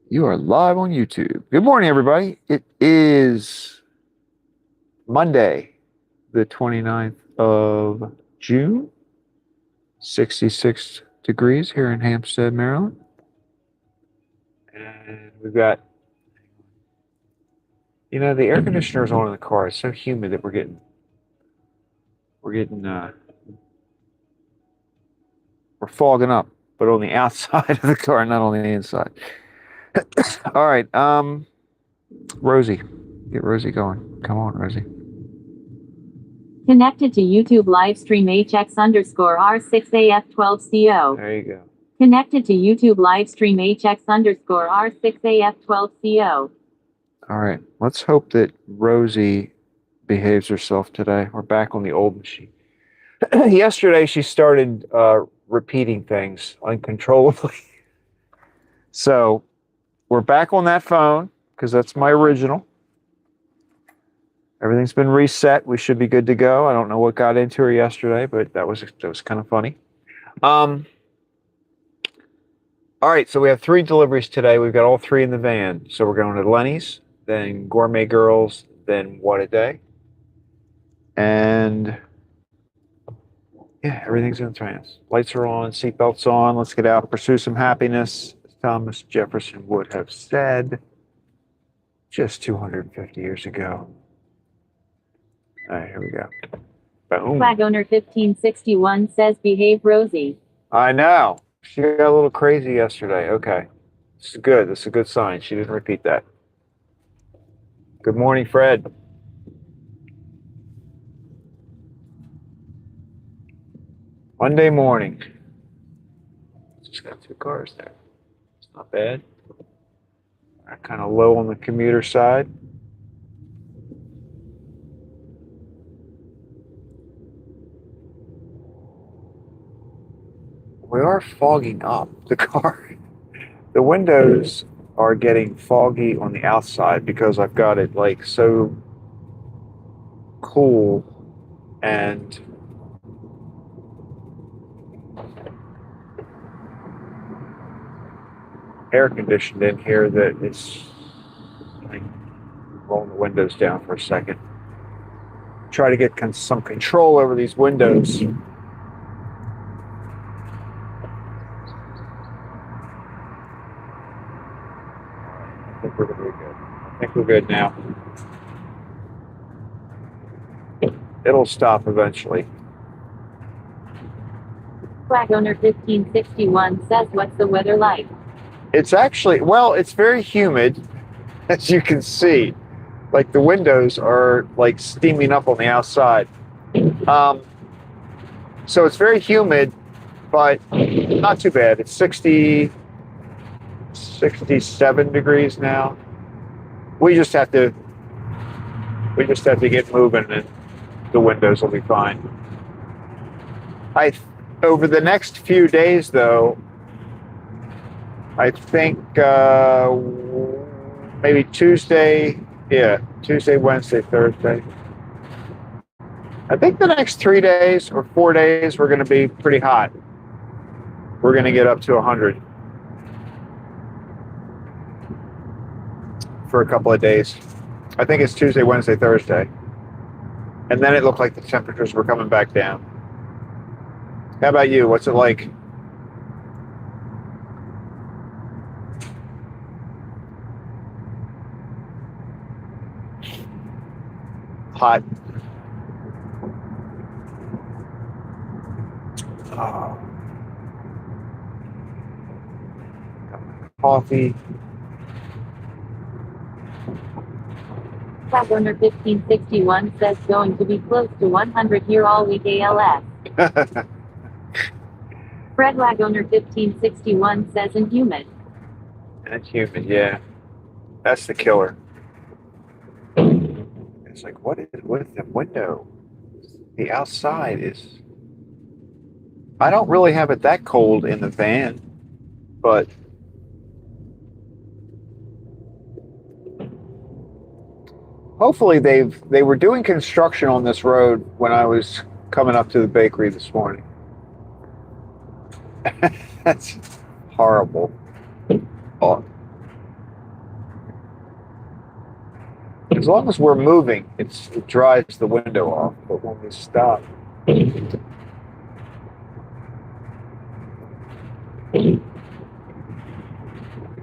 You are live on YouTube. Good morning, everybody. It is Monday, the 29th of June, 66 degrees here in Hampstead, Maryland. And we've got, the air conditioner is on in the car. It's so humid that we're fogging up, but on the outside of the car, not on the inside. All right, Rosie, get Rosie going. Come on, Rosie. Connected to YouTube livestream HX_R6AF12CO. There you go. Connected to YouTube livestream HX_R6AF12CO. All right, let's hope that Rosie behaves herself today. We're back on the old machine. Yesterday, she started repeating things uncontrollably. So we're back on that phone because that's my original. Everything's been reset. We should be good to go. I don't know what got into her yesterday, but that was kind of funny. All right, so we have 3 deliveries today. We've got all 3 in the van. So we're going to Lenny's, then Gourmet Girls, then WhatADay. And yeah, everything's in trance. Lights are on, seatbelts on. Let's get out, pursue some happiness, as Thomas Jefferson would have said just 250 years ago. All right, here we go. Boom. Flag owner 1561 says behave Rosie. I know. She got a little crazy yesterday. Okay. This is good. This is a good sign. She didn't repeat that. Good morning, Fred. Monday morning. Just got 2 cars there. It's not bad. Kind of low on the commuter side. We are fogging up the car. The windows are getting foggy on the outside because I've got it like so cool and air conditioned in here that it's like rolling the windows down for a second. Try to get some control over these windows. I think we're going to be good. I think we're good now. It'll stop eventually. Flag owner 1561 says what's the weather like? It's actually, well, it's very humid, as you can see. Like the windows are like steaming up on the outside. So it's very humid, but not too bad. It's 67 degrees now. We just have to get moving and the windows will be fine. Over the next few days though, I think maybe Tuesday, Wednesday, Thursday. I think the next 3 days or 4 days we're going to be pretty hot. We're going to get up to 100 for a couple of days. I think it's Tuesday, Wednesday, Thursday. And then it looked like the temperatures were coming back down. How about you? What's it like? Hot. Oh. Coffee. Flag owner 1561 says going to be close to 100 here all week ALS. Fred Flag owner 1561 says and humid. That's humid, yeah. That's the killer. It's like, what is with the window? The outside is... I don't really have it that cold in the van, but hopefully they were doing construction on this road when I was coming up to the bakery this morning. That's horrible. Oh, As long as we're moving, it dries the window off. But when we stop, I think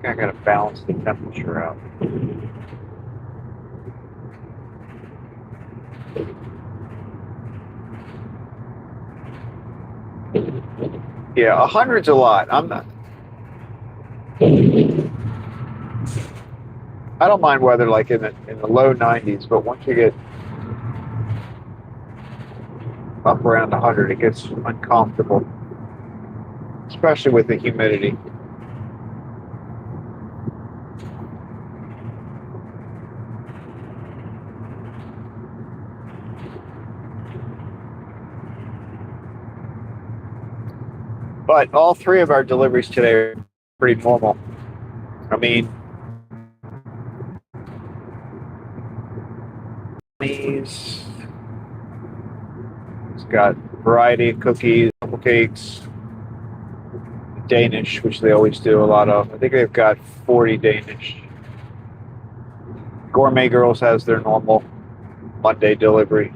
I gotta balance the temperature out. Yeah, 100's a lot. I don't mind weather like in the low 90s, but once you get up around 100, it gets uncomfortable, especially with the humidity. But all three of our deliveries today are pretty normal. I mean, it's got a variety of cookies, cakes, Danish, which they always do a lot of. I think they've got 40 Danish. Gourmet Girls has their normal Monday delivery.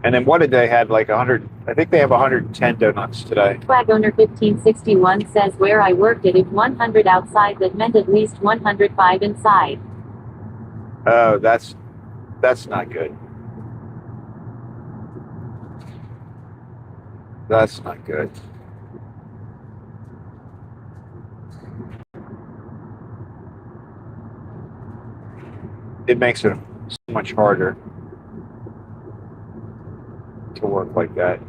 And then WhatADay had like 100, I think they have 110 donuts today. Flag owner 1561 says where I worked it, if 100 outside, that meant at least 105 inside. Oh, that's not good. That's not good. It makes it so much harder to work like that.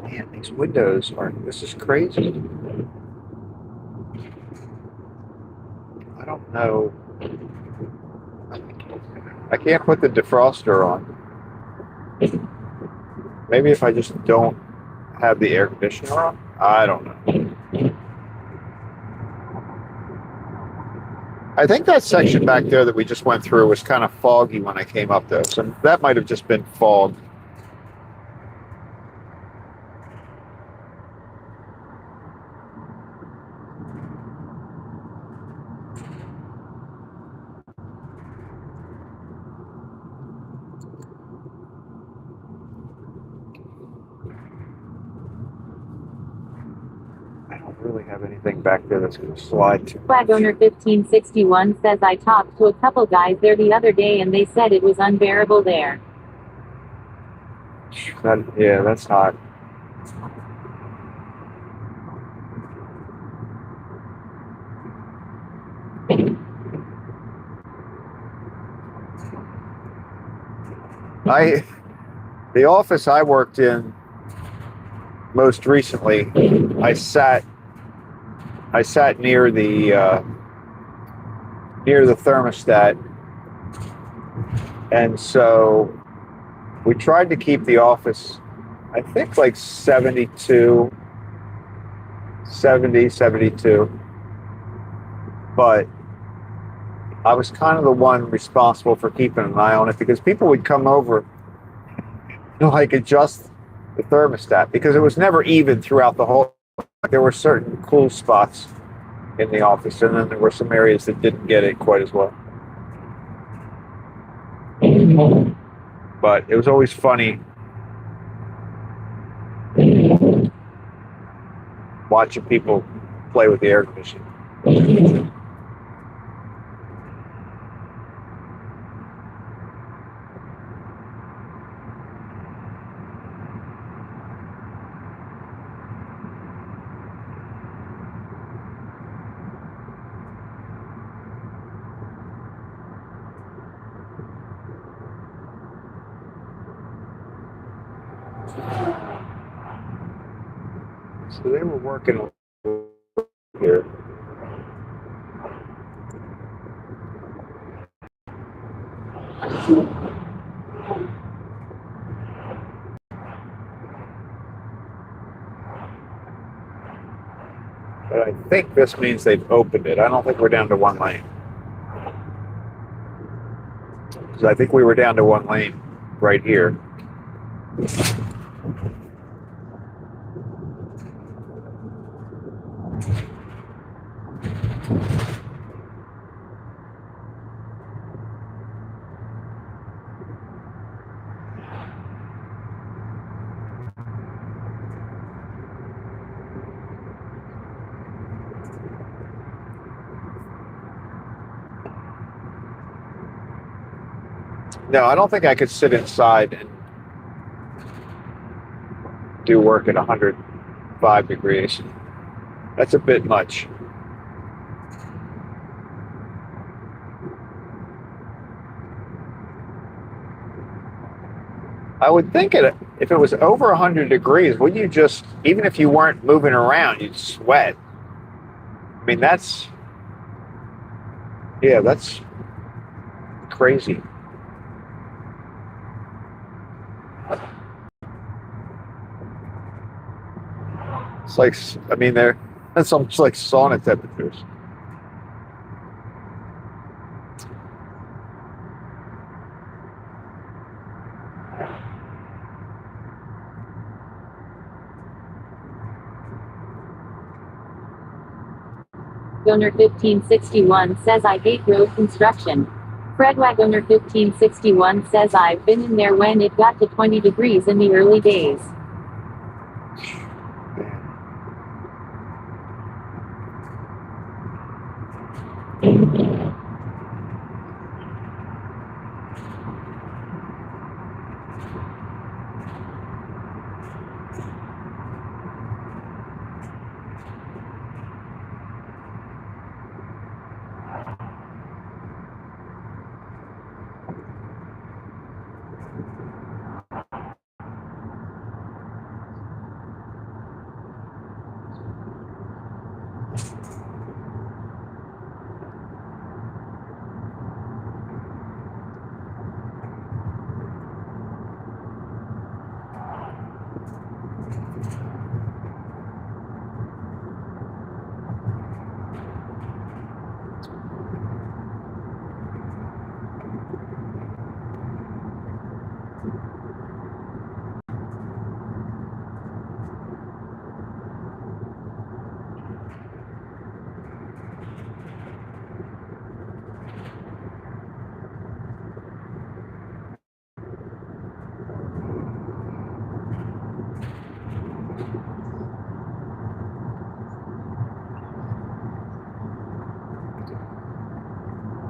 Man, these windows this is crazy. I don't know. I can't put the defroster on. Maybe if I just don't have the air conditioner on? I don't know. I think that section back there that we just went through was kind of foggy when I came up there. So that might have just been fog. Really have anything back there that's going to slide to. Flag owner 1561 says I talked to a couple guys there the other day and they said it was unbearable there. Yeah, that's hot. The office I worked in most recently, I sat near the thermostat, and so we tried to keep the office, I think, like 70, 72, but I was kind of the one responsible for keeping an eye on it because people would come over to like adjust the thermostat because it was never even throughout the whole. There were certain cool spots in the office, and then there were some areas that didn't get it quite as well. But it was always funny watching people play with the air conditioning. So they were working here. But I think this means they've opened it. I don't think we're down to one lane. Because I think we were down to one lane right here. No, I don't think I could sit inside and do work at 105 degrees. That's a bit much. I would think if it was over 100 degrees, wouldn't you just, even if you weren't moving around, you'd sweat? I mean, that's crazy. It's like, I mean, that's almost like sauna temperatures. Owner 1561 says I hate road construction. Fred Wagoner 1561 says I've been in there when it got to 20 degrees in the early days.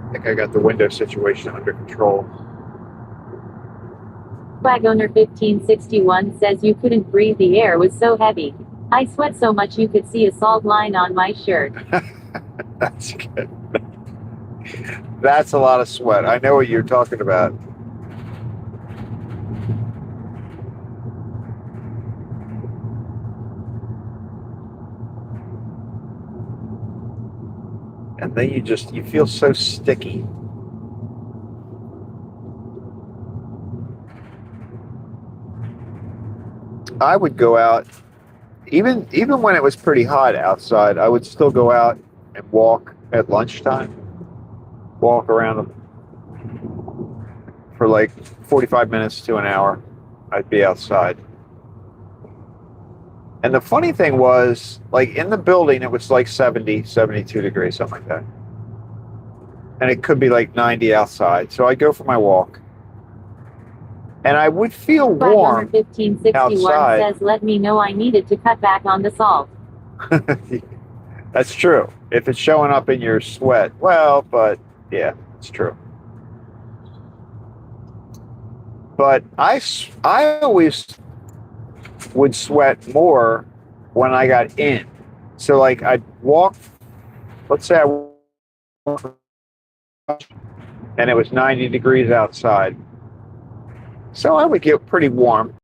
I think I got the window situation under control. Wagoner 1561 says you couldn't breathe, the air was so heavy. I sweat so much you could see a salt line on my shirt. That's good. That's a lot of sweat. I know what you're talking about. And then you feel so sticky. I would go out, even when it was pretty hot outside, I would still go out and walk at lunchtime. Walk around for like 45 minutes to an hour. I'd be outside. And the funny thing was, like in the building, it was like 70, 72 degrees, something like that. And it could be like 90 outside. So I'd go for my walk. And I would feel warm 1561 outside. says let me know I needed to cut back on the salt. That's true. If it's showing up in your sweat, well, but yeah, it's true. But I always would sweat more when I got in. So like I'd walk, let's say I walked, and it was 90 degrees outside. So I would get pretty warm.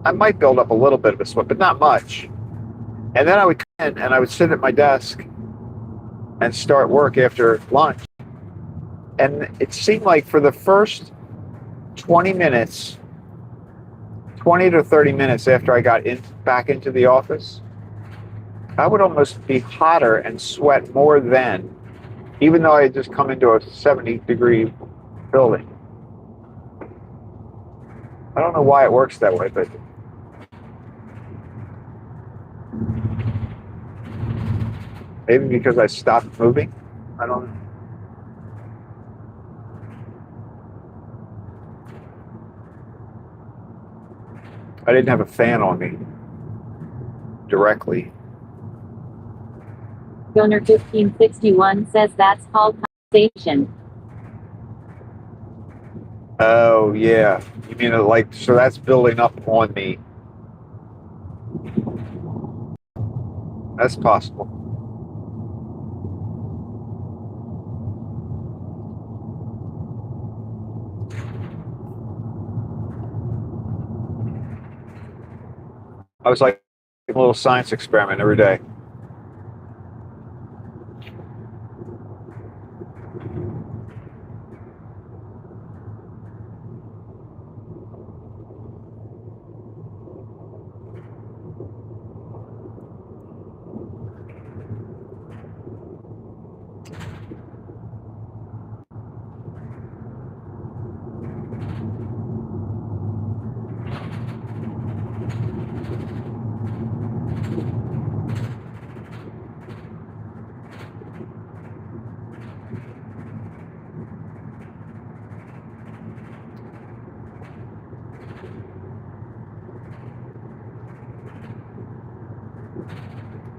I might build up a little bit of a sweat, but not much. And then I would come in and I would sit at my desk and start work after lunch. And it seemed like for the first 20 minutes, 20 to 30 minutes after I got back into the office, I would almost be hotter and sweat more then, even though I had just come into a 70-degree building. I don't know why it works that way, but maybe because I stopped moving. I don't know. I didn't have a fan on me directly. Owner 1561 says that's called compensation. Oh yeah, you mean like so that's building up on me. That's possible. I was like a little science experiment every day.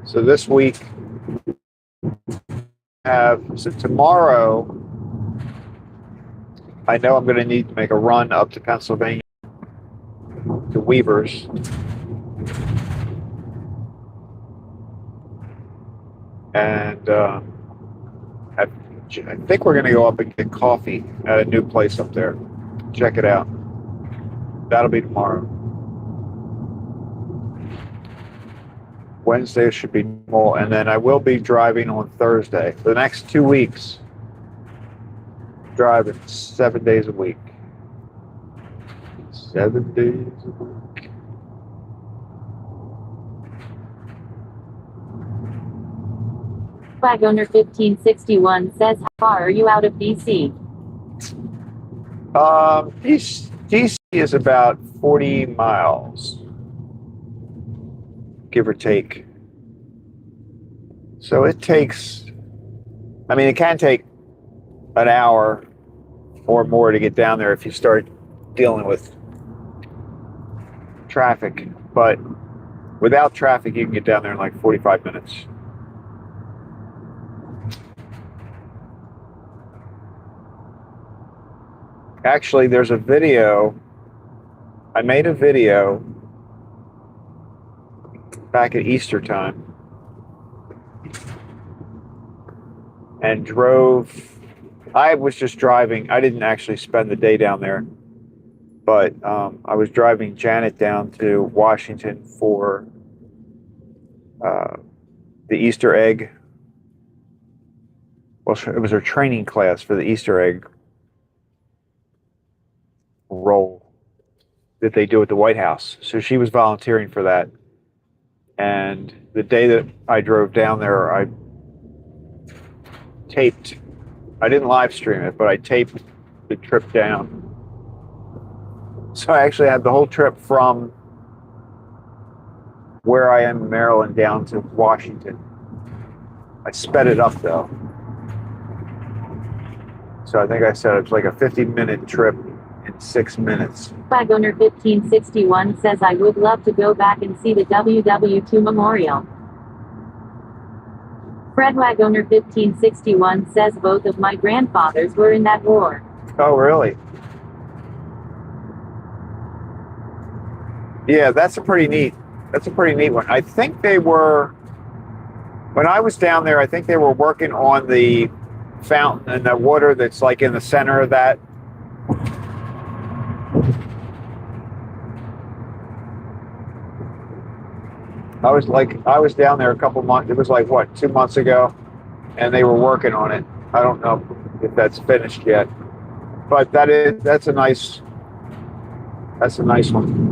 So this week, so tomorrow, I know I'm going to need to make a run up to Pennsylvania to Weaver's. And I think we're going to go up and get coffee at a new place up there. Check it out. That'll be tomorrow. Wednesday should be normal, and then I will be driving on Thursday. For the next 2 weeks, driving 7 days a week. 7 days a week. Flag owner 1561 says, how far are you out of DC? DC is about 40 miles, give or take. So it takes, I mean, it can take an hour or more to get down there if you start dealing with traffic. But without traffic, you can get down there in like 45 minutes. Actually, there's a video. I made a video back at Easter time and drove. I was just driving. I didn't actually spend the day down there, but I was driving Janet down to Washington for the Easter egg. Well, it was her training class for the Easter egg roll that they do at the White House. So she was volunteering for that. And the day that I drove down there, I didn't live stream it, but I taped the trip down. So I actually had the whole trip from where I am in Maryland down to Washington. I sped it up though. So I think I said it's like a 50-minute trip in 6 minutes. Flag owner 1561 says, I would love to go back and see the WW2 Memorial. Fred Wag owner 1561 says both of my grandfathers were in that war. Oh, really? Yeah, that's a pretty neat one. I think they were, when I was down there, I think they were working on the fountain and the water that's like in the center of that. I was down there a couple months, it was like what, 2 months ago, and they were working on it. I don't know if that's finished yet, but that's a nice one.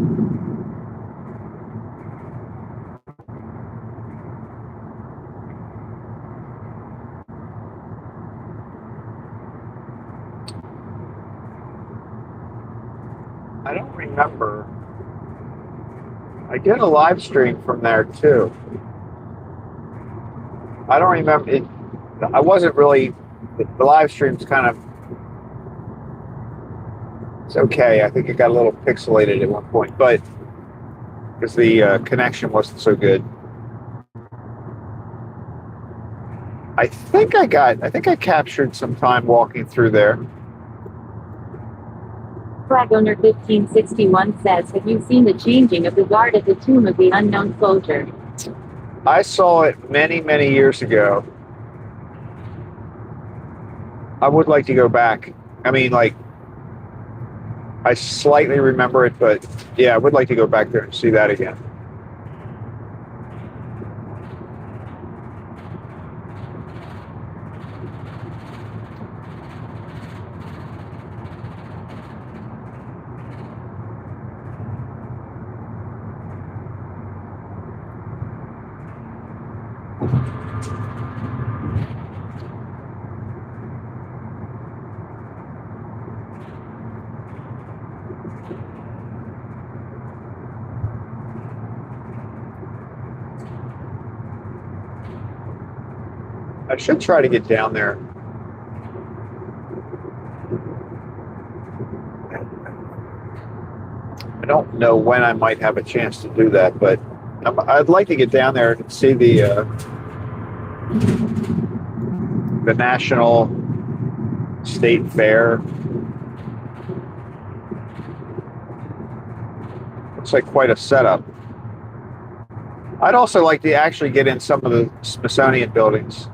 I don't remember. I did a live stream from there too. I don't remember it. I wasn't really. The live stream's kind of. It's okay. I think it got a little pixelated at one point, but because the connection wasn't so good. I think I captured some time walking through there. Flag owner 1561 says, have you seen the changing of the guard at the tomb of the unknown soldier? I saw it many, many years ago. I would like to go back. I mean, like, I slightly remember it, but yeah, I would like to go back there and see that again. I should try to get down there. I don't know when I might have a chance to do that, but I'd like to get down there and see the National State Fair. Looks like quite a setup. I'd also like to actually get in some of the Smithsonian buildings.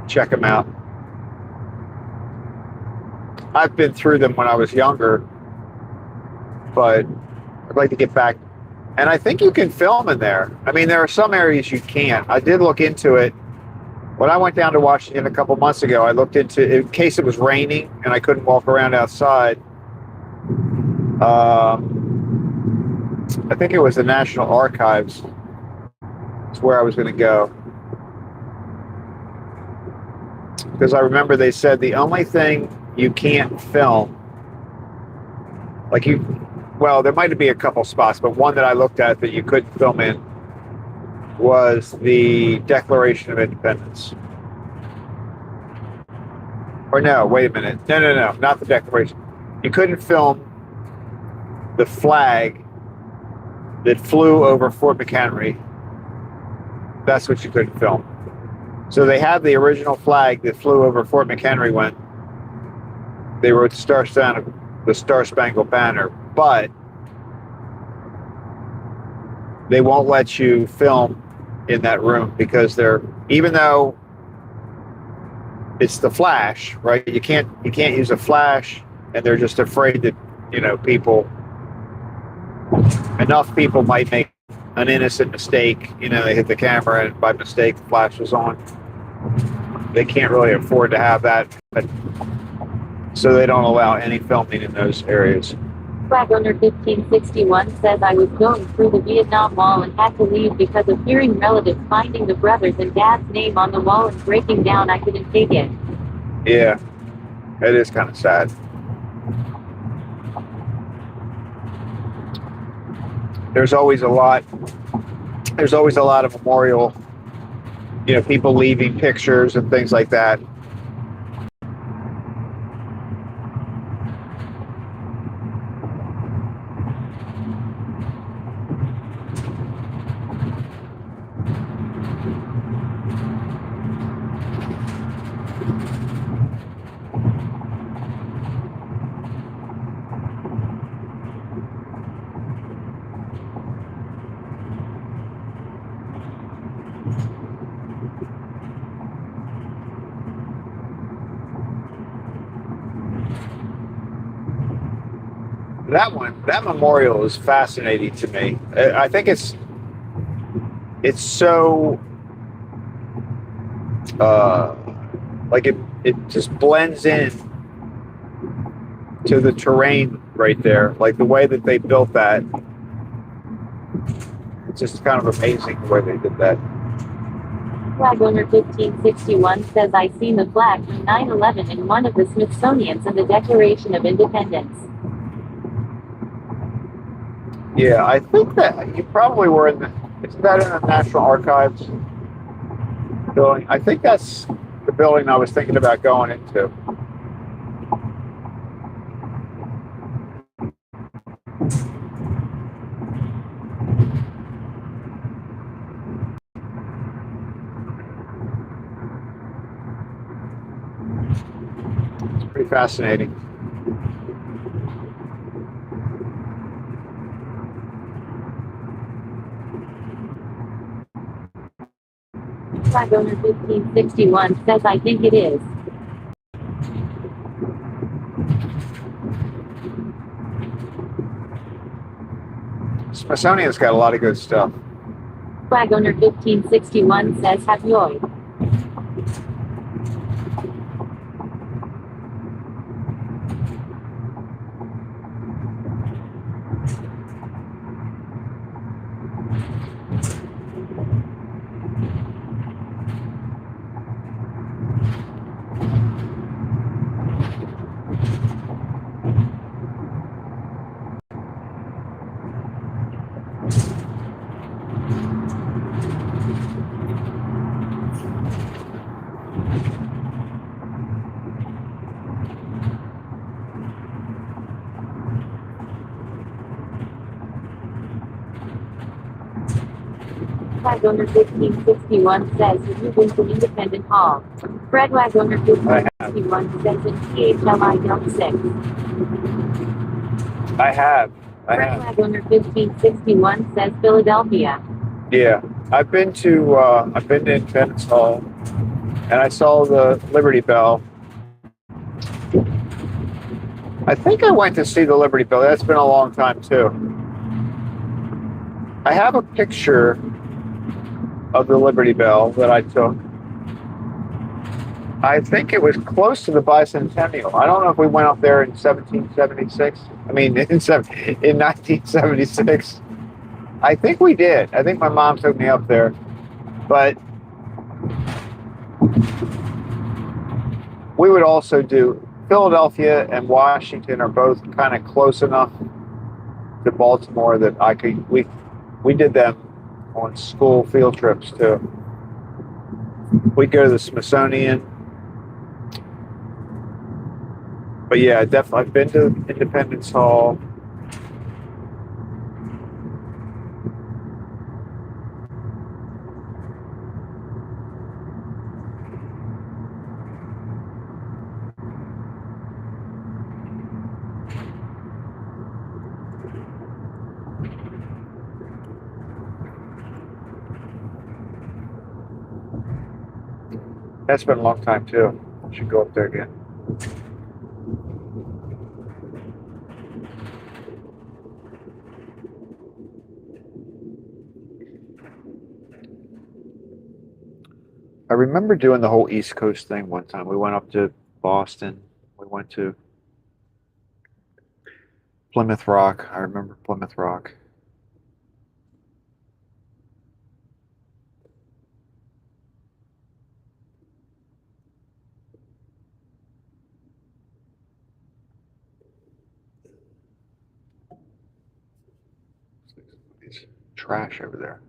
Check them out. I've been through them when I was younger, but I'd like to get back. And I think you can film in there. I mean, there are some areas you can't. I did look into it. When I went down to Washington a couple months ago, I looked into, in case it was raining and I couldn't walk around outside. I think it was the National Archives. It's where I was going to go. Because I remember they said the only thing you can't film, like well, there might be a couple spots, but one that I looked at that you couldn't film in was the Declaration of Independence. Or no, wait a minute. No, not the Declaration. You couldn't film the flag that flew over Fort McHenry. That's what you couldn't film. So they had the original flag that flew over Fort McHenry when they wrote the Star Spangled Banner, but they won't let you film in that room because even though it's the flash, right? You can't use a flash, and they're just afraid that enough people might make an innocent mistake. They hit the camera and by mistake the flash was on. They can't really afford to have that, so they don't allow any filming in those areas. Flag owner 1561 says, I was going through the Vietnam Wall and had to leave because of hearing relatives finding the brothers and dad's name on the wall and breaking down. I couldn't take it. Yeah, it is kind of sad. There's always a lot of memorial, people leaving pictures and things like that. That memorial is fascinating to me. I think it's so like it just blends in to the terrain right there, like the way that they built that. It's just kind of amazing the way they did that. Flag owner 1561 says, I seen the flag from 9/11 in one of the Smithsonian's and the Declaration of Independence. Yeah, I think that you probably were in the. Is that in the National Archives building? I think that's the building I was thinking about going into. It's pretty fascinating. Flag owner 1561 says I think it is. Smithsonian's got a lot of good stuff. Flag owner 1561 says have yoy. Flag owner 1561 says have you been to Independent Hall? Fred Wag owner 1561 says in THLI 6. I have. Fred Wag owner 1561 says Philadelphia. Yeah, I've been to Independence Hall, and I saw the Liberty Bell. I think I went to see the Liberty Bell. That's been a long time too. I have a picture of the Liberty Bell that I took. I think it was close to the Bicentennial. I don't know if we went up there in 1776. I mean, in 1976. I think we did. I think my mom took me up there. But we would also do Philadelphia and Washington are both kind of close enough to Baltimore that we did them on school field trips too. We'd go to the Smithsonian. But yeah, definitely I've been to Independence Hall. That's been a long time too. Should go up there again. I remember doing the whole East Coast thing one time. We went up to Boston. We went to Plymouth Rock. I remember Plymouth Rock. There's trash over there.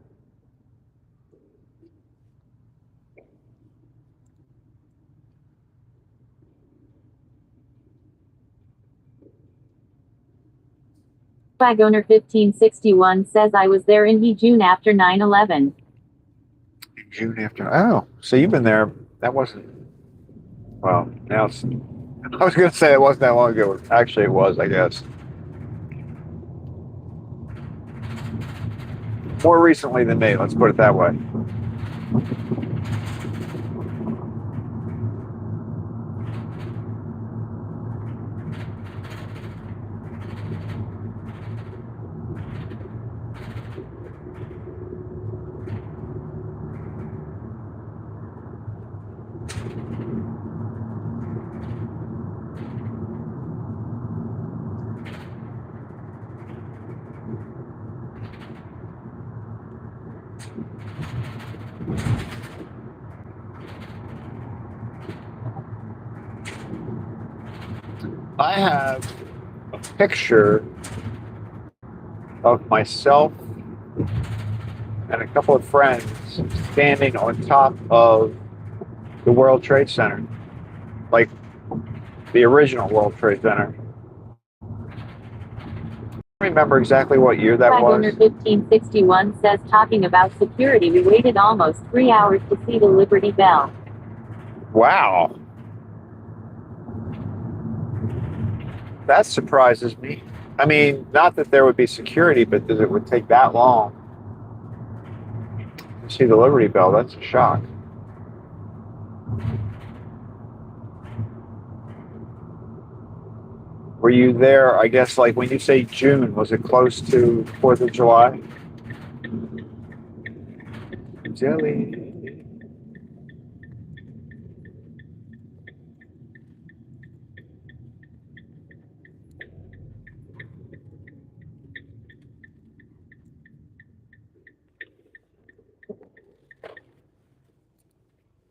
Flag owner 1561 says I was there in June after 9/11. June after. Oh, so you've been there. That wasn't. Well, now it's. I was going to say it wasn't that long ago. Actually, it was, I guess. More recently than me, let's put it that way. I have a picture of myself and a couple of friends standing on top of the World Trade Center, like the original World Trade Center. I don't remember exactly what year that was. Owner 1561 says, talking about security, we waited almost 3 hours to see the Liberty Bell. Wow. That surprises me. I mean, not that there would be security, but that it would take that long to see the Liberty Bell. That's a shock. Were you there, I guess, like when you say June, was it close to 4th of July? Jelly.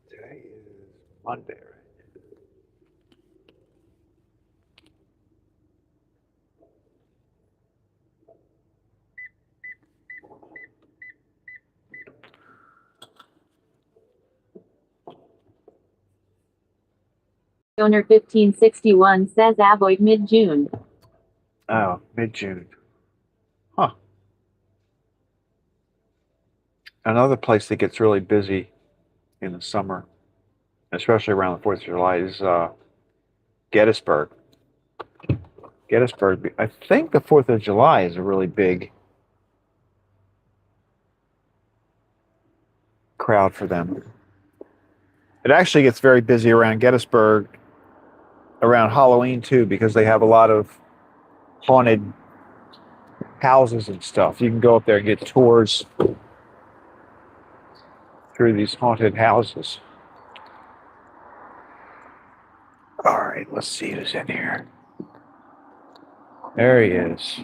Today is Monday, right? Owner 1561 says, avoid mid-June. Oh, mid-June. Huh. Another place that gets really busy in the summer, especially around the 4th of July, is Gettysburg. Gettysburg. I think the 4th of July is a really big crowd for them. It actually gets very busy around Gettysburg around Halloween too, because they have a lot of haunted houses and stuff. You can go up there and get tours through these haunted houses. All right, let's see who's in here. There he is.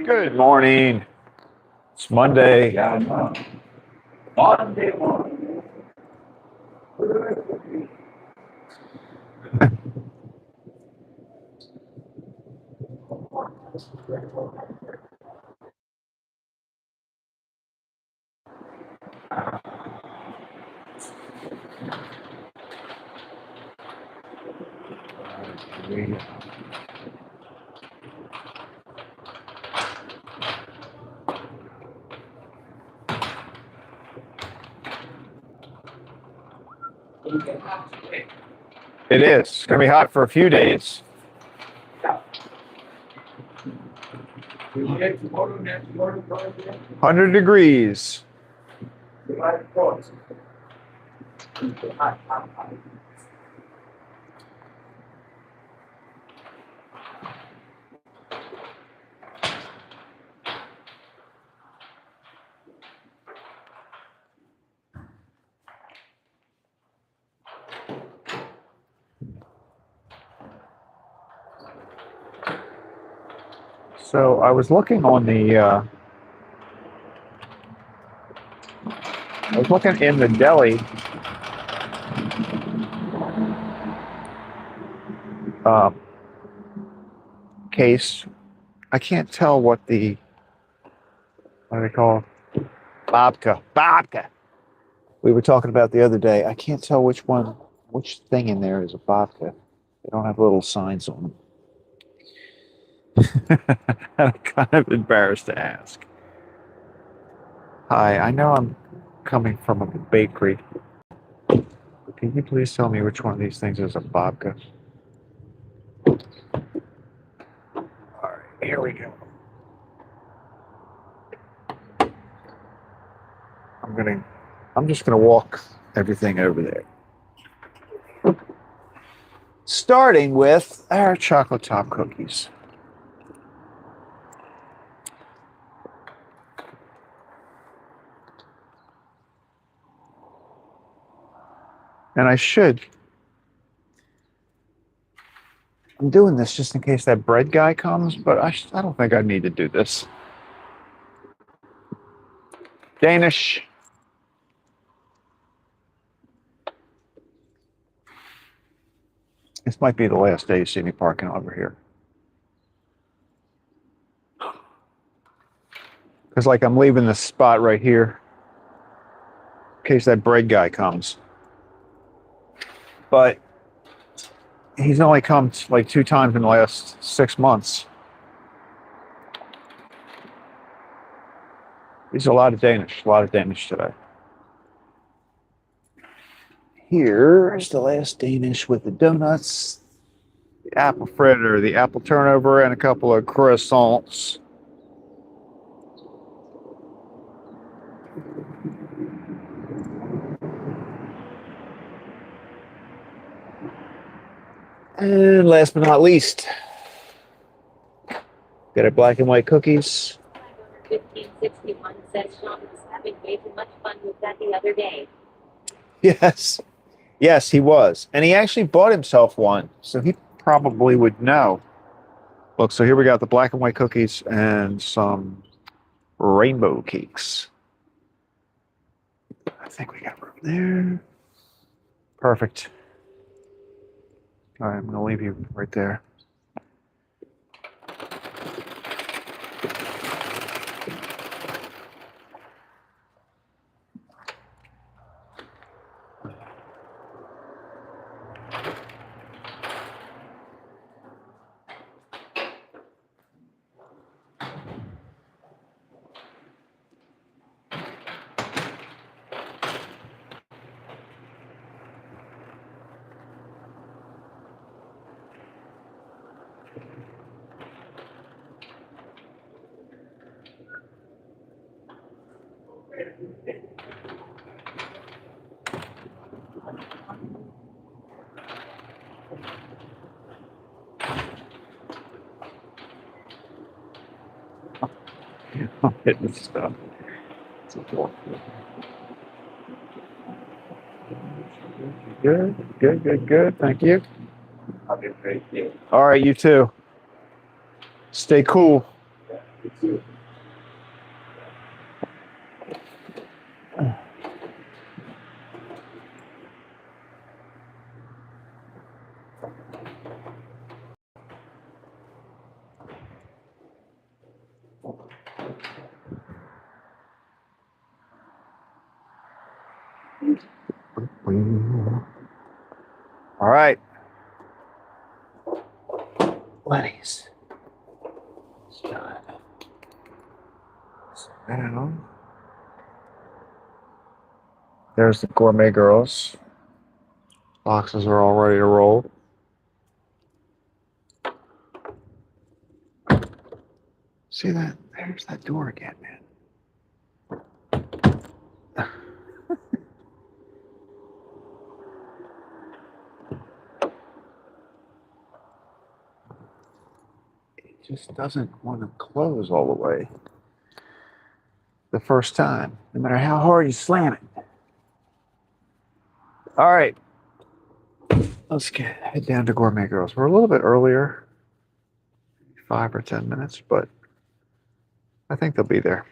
Good morning. It's Monday. Monday morning. It is. It's going to be hot for a few days. 100 degrees. So I was looking on the, I was looking in the deli case. I can't tell what do they call it? Babka. Babka. We were talking about the other day. I can't tell which thing in there is a babka. They don't have little signs on them. I'm kind of embarrassed to ask. Hi, I know I'm coming from a bakery. Can you please tell me which one of these things is a babka? All right, here we go. I'm just gonna walk everything over there. Starting with our chocolate top cookies. And I should I'm doing this just in case that bread guy comes, but I don't think I need to do this. Danish. This might be the last day you see me parking over here. Because, like, I'm leaving this spot right here in case that bread guy comes. But he's only come like 2 times in the last 6 months. There's a lot of Danish today. Here's the last Danish with the donuts, the apple fritter, the apple turnover, and a couple of croissants. And last but not least, got our black and white cookies. 1561 says Sean was having way too much fun with that the other day. Yes. Yes, he was. And he actually bought himself one, so he probably would know. Look, so here we got the black and white cookies and some rainbow cakes. I think we got room there. Perfect. All right, I'm going to leave you right there. I'm hitting stuff. Good, good, good, good. Thank you. Have a great day. All right, you too. Stay cool. You too. All right. Lenny's. Down. There's the Gourmet girls. Boxes are all ready to roll. See that? There's that door again, man. It just doesn't want to close all the way the first time, no matter how hard you slam it. All right. Let's head down to Gourmet Girls. We're a little bit earlier, 5 or 10 minutes, but I think they'll be there.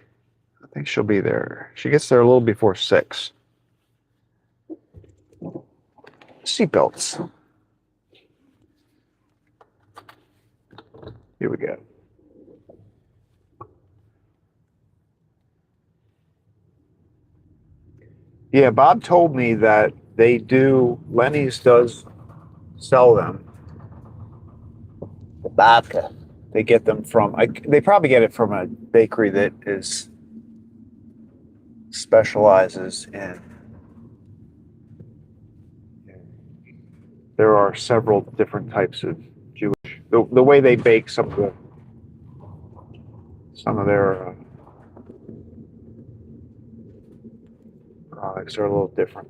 I think she'll be there. She gets there a little before 6. Seatbelts. Here we go. Yeah, Bob told me that Lenny's does sell them. The Babka. They get them from, they probably get it from a bakery that specializes in, there are several different types of Jewish, the way they bake some of their products are a little different.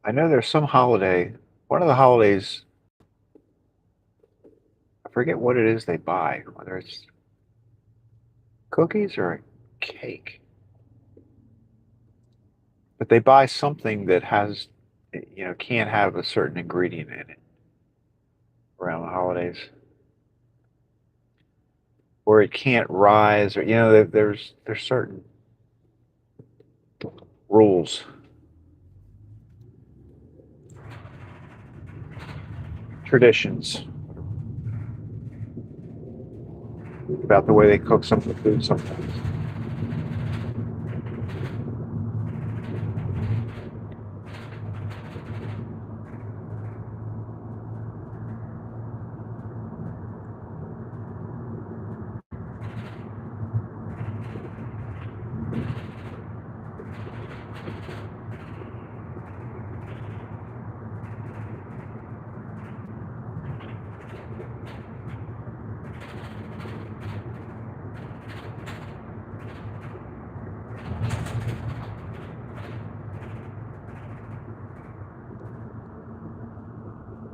I know there's some holiday. One of the holidays, I forget what it is they buy, whether it's cookies or a cake. But they buy something that has, can't have a certain ingredient in it around the holidays. Or it can't rise, or there's certain rules, traditions about the way they cook some of the food sometimes.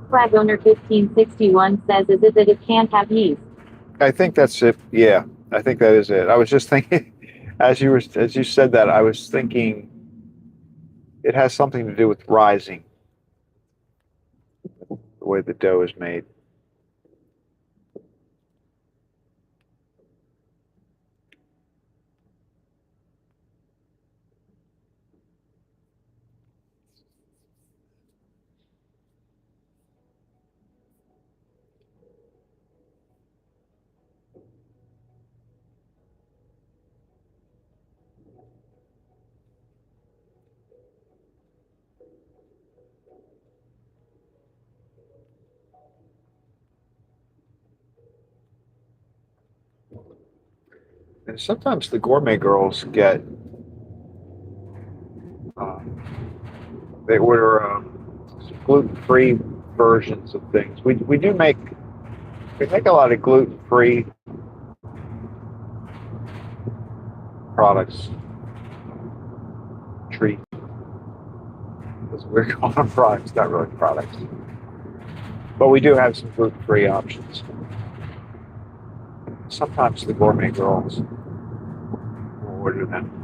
Flag owner 1561 says, is it that it can't have yeast? I think that's it. Yeah, I think that is it. I was just thinking, as you said that, I was thinking it has something to do with rising, the way the dough is made. And sometimes the gourmet girls they order gluten-free versions of things. We make a lot of gluten-free products, treats. Because we're calling them products, not really products. But we do have some gluten-free options. Sometimes the gourmet girls will order them.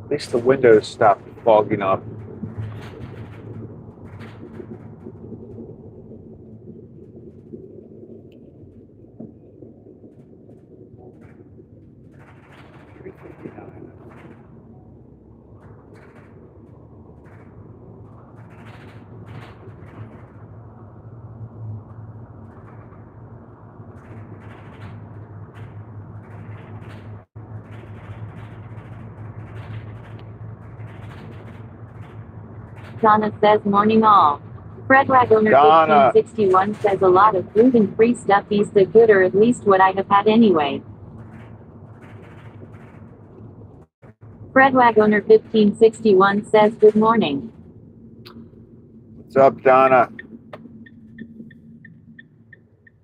At least the windows stopped fogging up. Donna says, morning all. Fredwag owner Donna. 1561 says, a lot of gluten-free stuff is the good, or at least what I have had anyway. Fredwag owner 1561 says, good morning. What's up, Donna?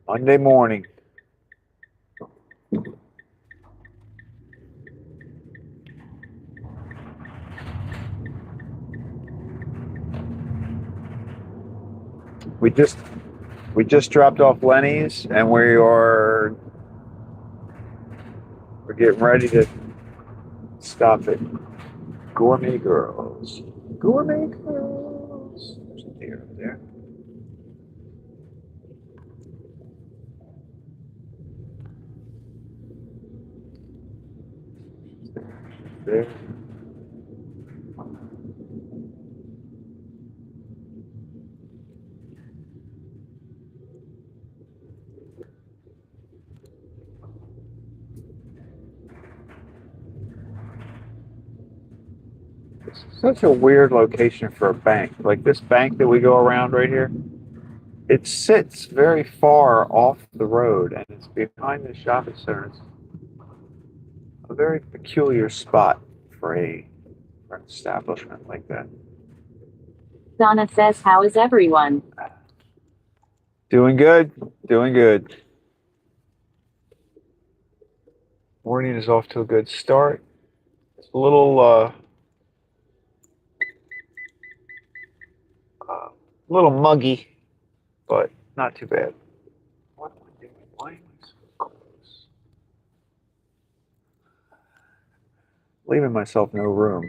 Monday morning. We just dropped off Lenny's, and we're getting ready to stop at Gourmet Girls. Gourmet Girls. There's a deer up there. There. It's such a weird location for a bank. Like this bank that we go around right here, it sits very far off the road and it's behind the shopping center. It's a very peculiar spot for an establishment like that. Donna says, how is everyone? Doing good, doing good. Morning is off to a good start. It's a little muggy, but not too bad. What am I doing? Why am I so close? Leaving myself no room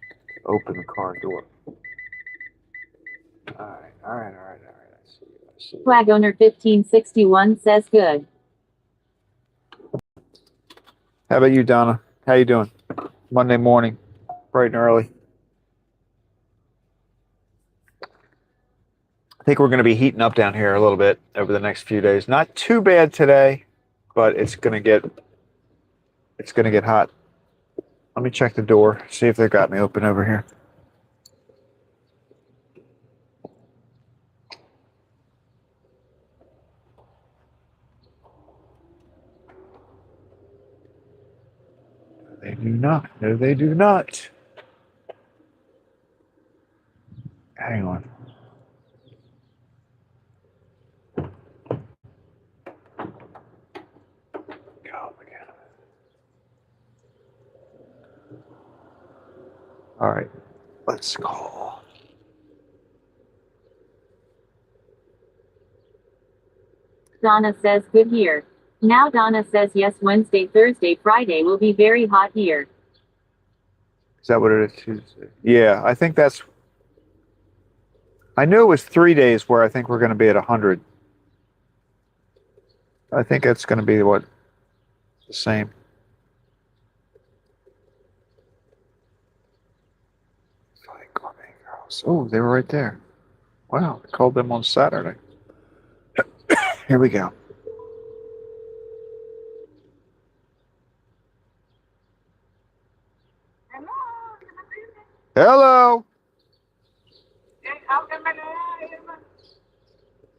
to open the car door. All right. I see. Flag owner 1561 says good. How about you, Donna? How you doing? Monday morning, bright and early. I think we're going to be heating up down here a little bit over the next few days. Not too bad today, but it's going to get hot. Let me check the door, see if they got me open over here. They do not. No, they do not. Hang on. Oh my God. All right. Let's call. Donna says good here. Now Donna says yes, Wednesday, Thursday, Friday will be very hot here. Is that what it is? Tuesday? Yeah, I think that's. I knew it was 3 days where I think we're going to be at 100. I think it's going to be what? The same. Gourmet girls. Oh, they were right there. Wow, I called them on Saturday. Here we go. Hello.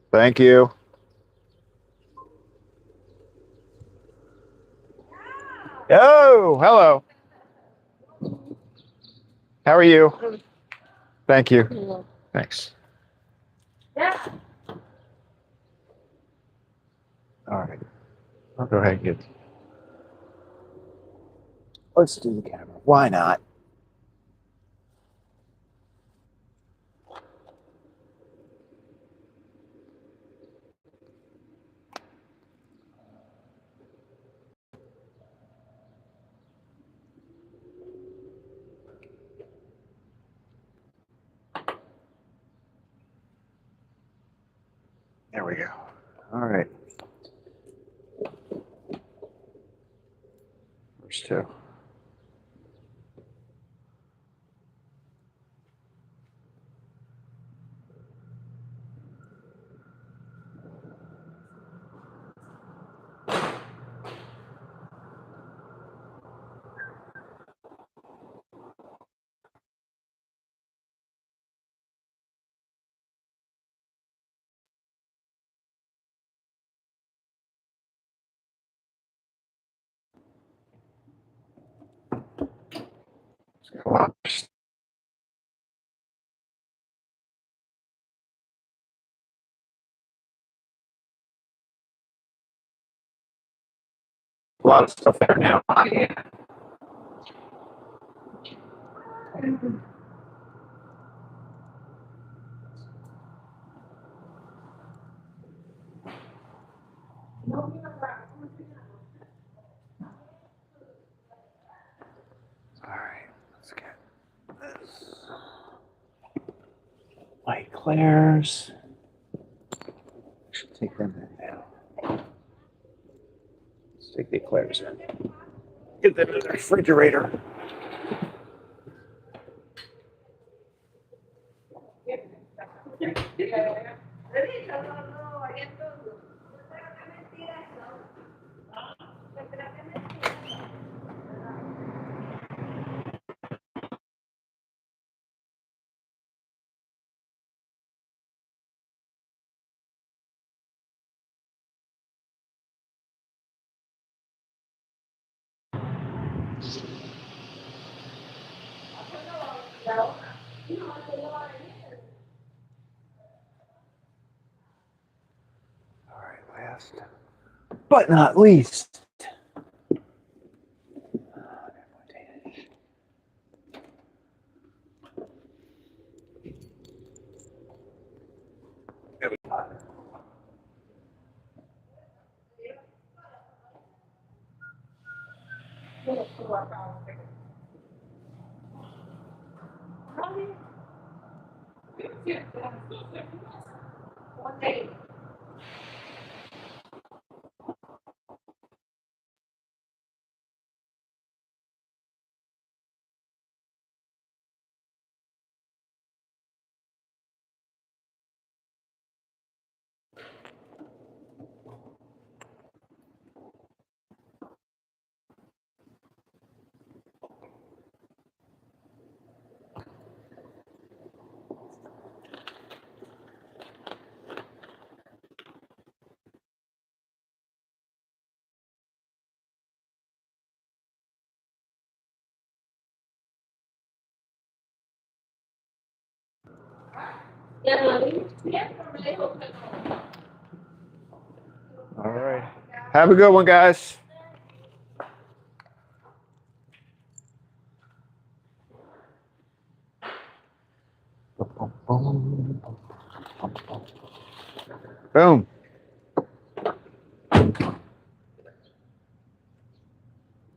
Thank you. Oh, hello. How are you? Thank you. Thanks. All right. I'll go ahead and get. Let's do the camera. Why not? There we go. All right. First two. A lot of stuff there now. All right, let's get this. White Clairs. Should take them in now. Let's take the Clairs in. Get them in the refrigerator. All right, last but not least. All right. Have a good one, guys. Boom.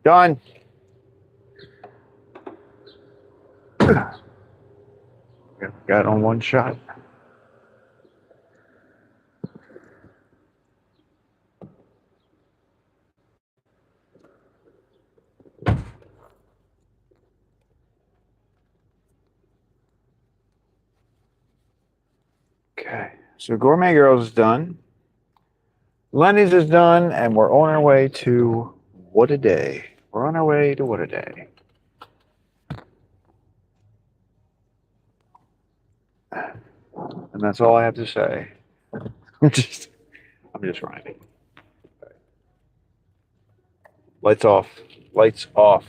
Done. Got on one shot. Okay, so Gourmet Girls is done. Lenny's is done, and we're on our way to WhatADay. We're on our way to WhatADay. And that's all I have to say. I'm just rhyming. Lights off. Lights off.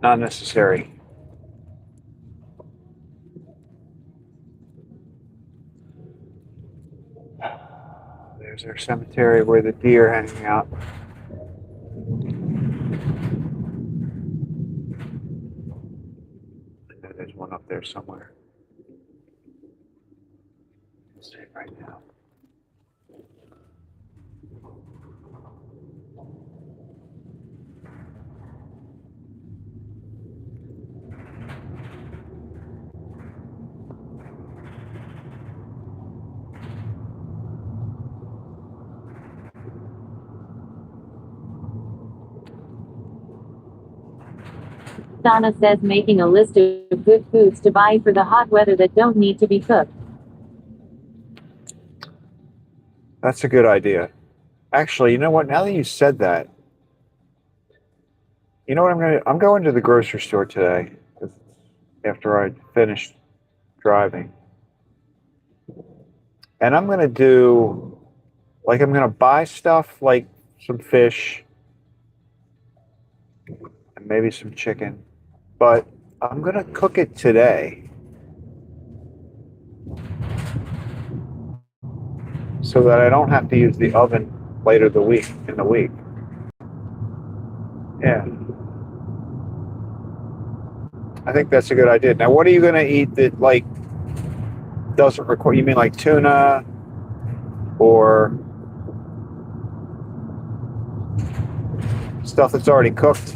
Not necessary. There's our cemetery where the deer are hanging out. I know there's one up there somewhere. Let's see it right now. Donna says making a list of good foods to buy for the hot weather that don't need to be cooked. That's a good idea. Actually, you know what? Now that you said that, you know what I'm going to the grocery store today after I finish driving. And I'm gonna do I'm gonna buy stuff like some fish and maybe some chicken, but I'm gonna cook it today so that I don't have to use the oven later in the week. Yeah. I think that's a good idea. Now, what are you gonna eat that doesn't require? You mean like tuna or stuff that's already cooked?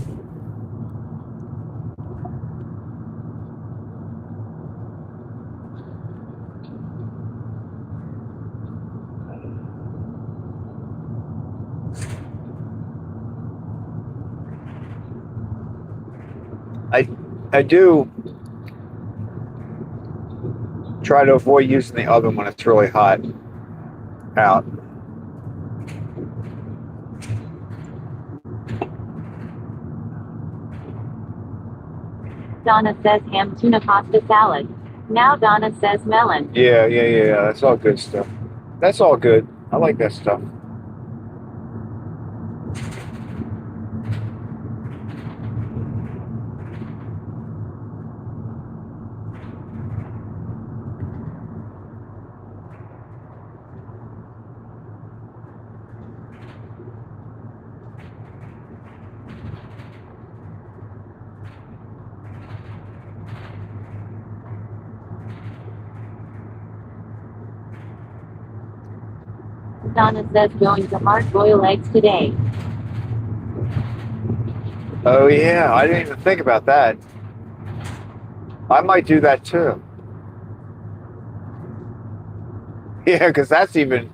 I do try to avoid using the oven when it's really hot out. Donna says ham tuna pasta salad. Now Donna says melon. Yeah. That's all good stuff. That's all good. I like that stuff. Donna says going to hard boil eggs today. Oh yeah, I didn't even think about that. I might do that too. Yeah, because that's even,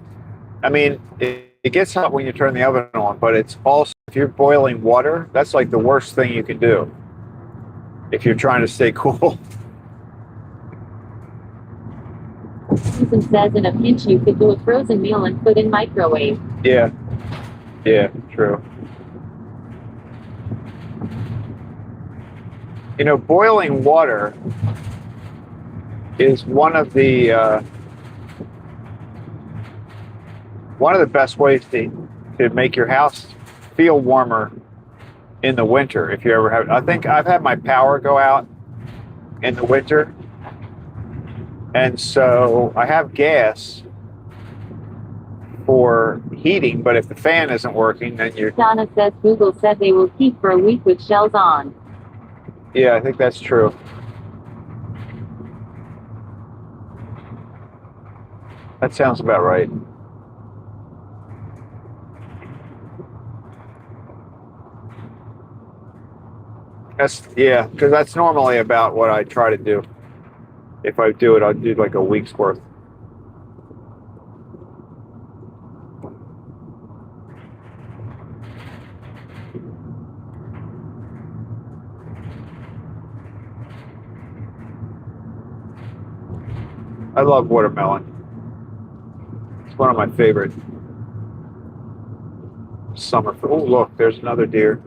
I mean, it gets hot when you turn the oven on, but it's also, if you're boiling water, that's like the worst thing you can do if you're trying to stay cool. Susan says in a pinch you could do a frozen meal and put in microwave. Yeah, true. You know, boiling water is one of the best ways to make your house feel warmer in the winter. If you ever have, I think I've had my power go out in the winter, and so I have gas for heating, but if the fan isn't working, then you're... Donna says Google said they will keep for a week with shells on. Yeah, I think that's true. That sounds about right. Because that's normally about what I try to do. If I do it, I'll do like a week's worth. I love watermelon. It's one of my favorite summer food. Oh, look, there's another deer.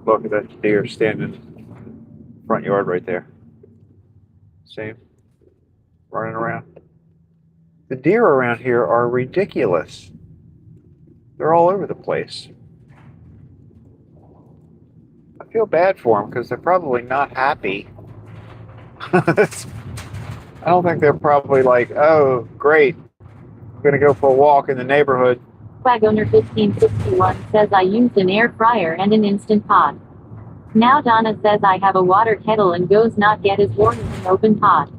Look at that deer standing in the front yard right there. See? Running around. The deer around here are ridiculous. They're all over the place. I feel bad for them because they're probably not happy. I don't think they're probably like, oh, great, I'm going to go for a walk in the neighborhood. Owner 1561 says I used an air fryer and an Instant Pot. Now Donna says I have a water kettle and goes not get as warm as an open pot.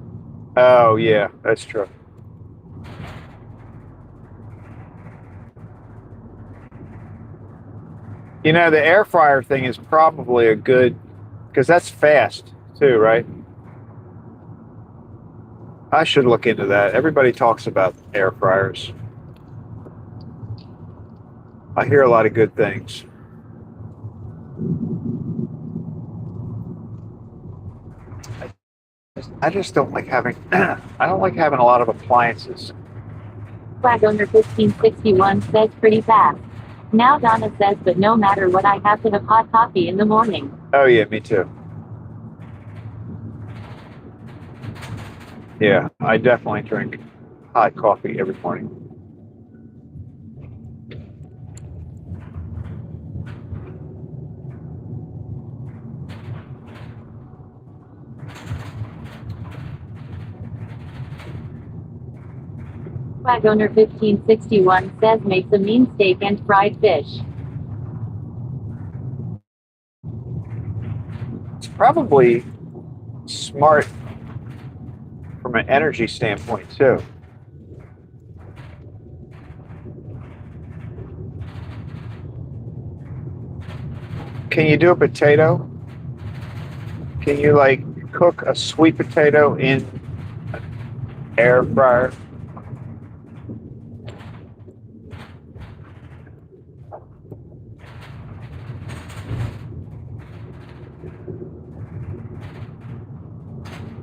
Oh, yeah, that's true. You know, the air fryer thing is probably a good, because that's fast too, right? I should look into that. Everybody talks about air fryers. I hear a lot of good things. I just don't like having, I don't like having a lot of appliances. Owner 1561 says pretty fast. Now Donna says, but no matter what, I have to have hot coffee in the morning. Oh yeah, me too. Yeah, I definitely drink hot coffee every morning. Owner 1561 says makes a mean steak and fried fish. It's probably smart from an energy standpoint too. Can you do a potato? Can you like cook a sweet potato in an air fryer?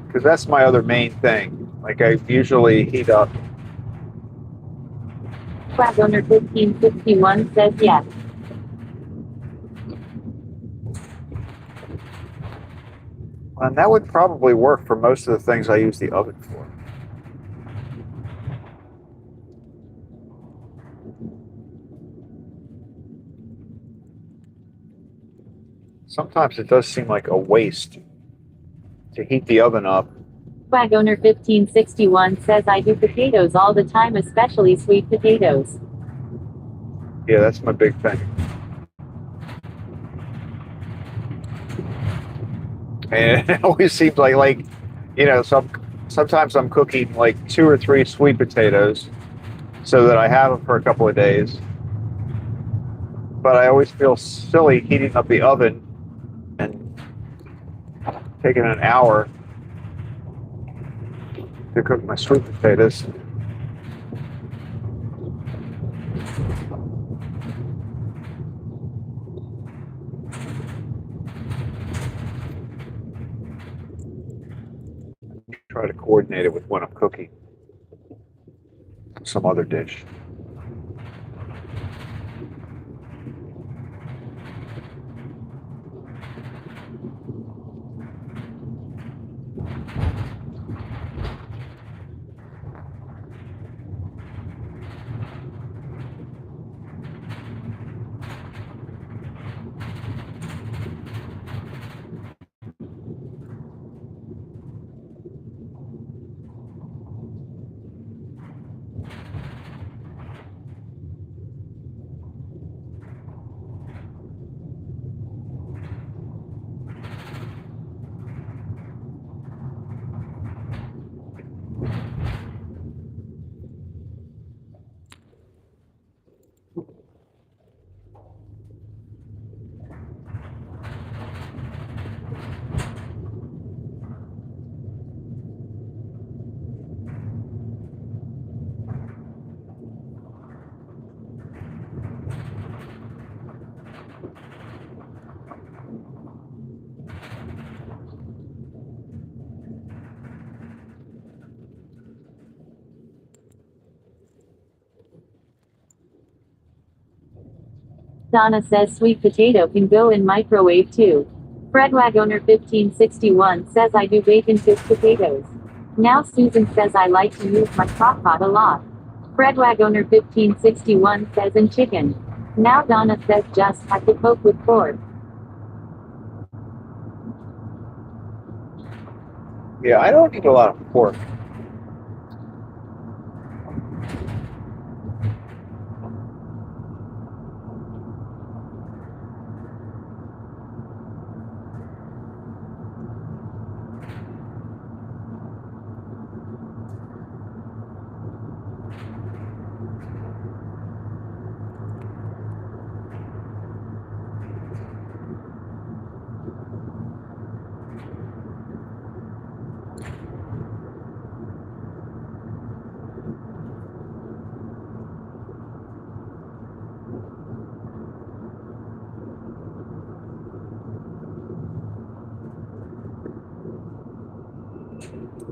Because that's my other main thing. Like I usually heat up. Owner 1561 says yes. And that would probably work for most of the things I use the oven for. Sometimes it does seem like a waste to heat the oven up. Owner 1561 says I do potatoes all the time, especially sweet potatoes. Yeah, that's my big thing. And it always seems like you know, sometimes I'm cooking like 2 or 3 sweet potatoes, so that I have them for a couple of days. But I always feel silly heating up the oven and taking an hour to cook my sweet potatoes. Try to coordinate it with when I'm cooking some other dish. Donna says sweet potato can go in microwave too. Fredwag owner 1561 says I do bacon cooked potatoes. Now Susan says I like to use my crock pot a lot. Fredwag owner 1561 says and chicken. Now Donna says just have to poke with fork. Yeah, I don't eat a lot of pork.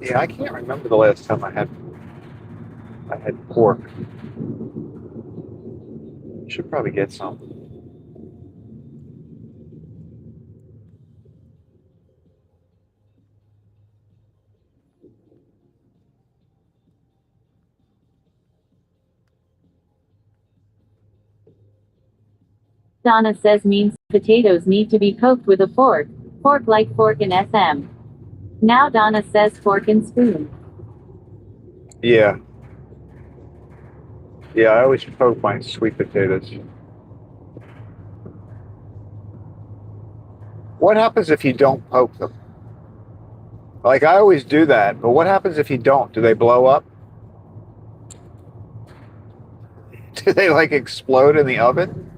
Yeah, I can't remember the last time I had pork. Should probably get some. Donna says means potatoes need to be poked with a fork. Fork like fork in SM. Now Donna says fork and spoon. Yeah. Yeah, I always poke my sweet potatoes. What happens if you don't poke them? Like, I always do that, but what happens if you don't? Do they blow up? Do they, like, explode in the oven?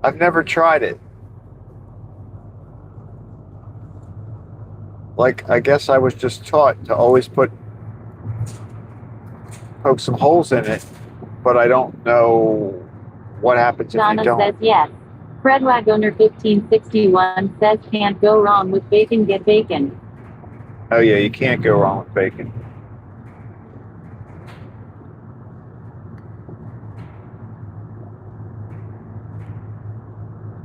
I've never tried it. Like, I guess I was just taught to always poke some holes in it, but I don't know what happens if Donna you don't. says yes. Fredwag owner 1561 says can't go wrong with bacon, get bacon. Oh yeah, you can't go wrong with bacon.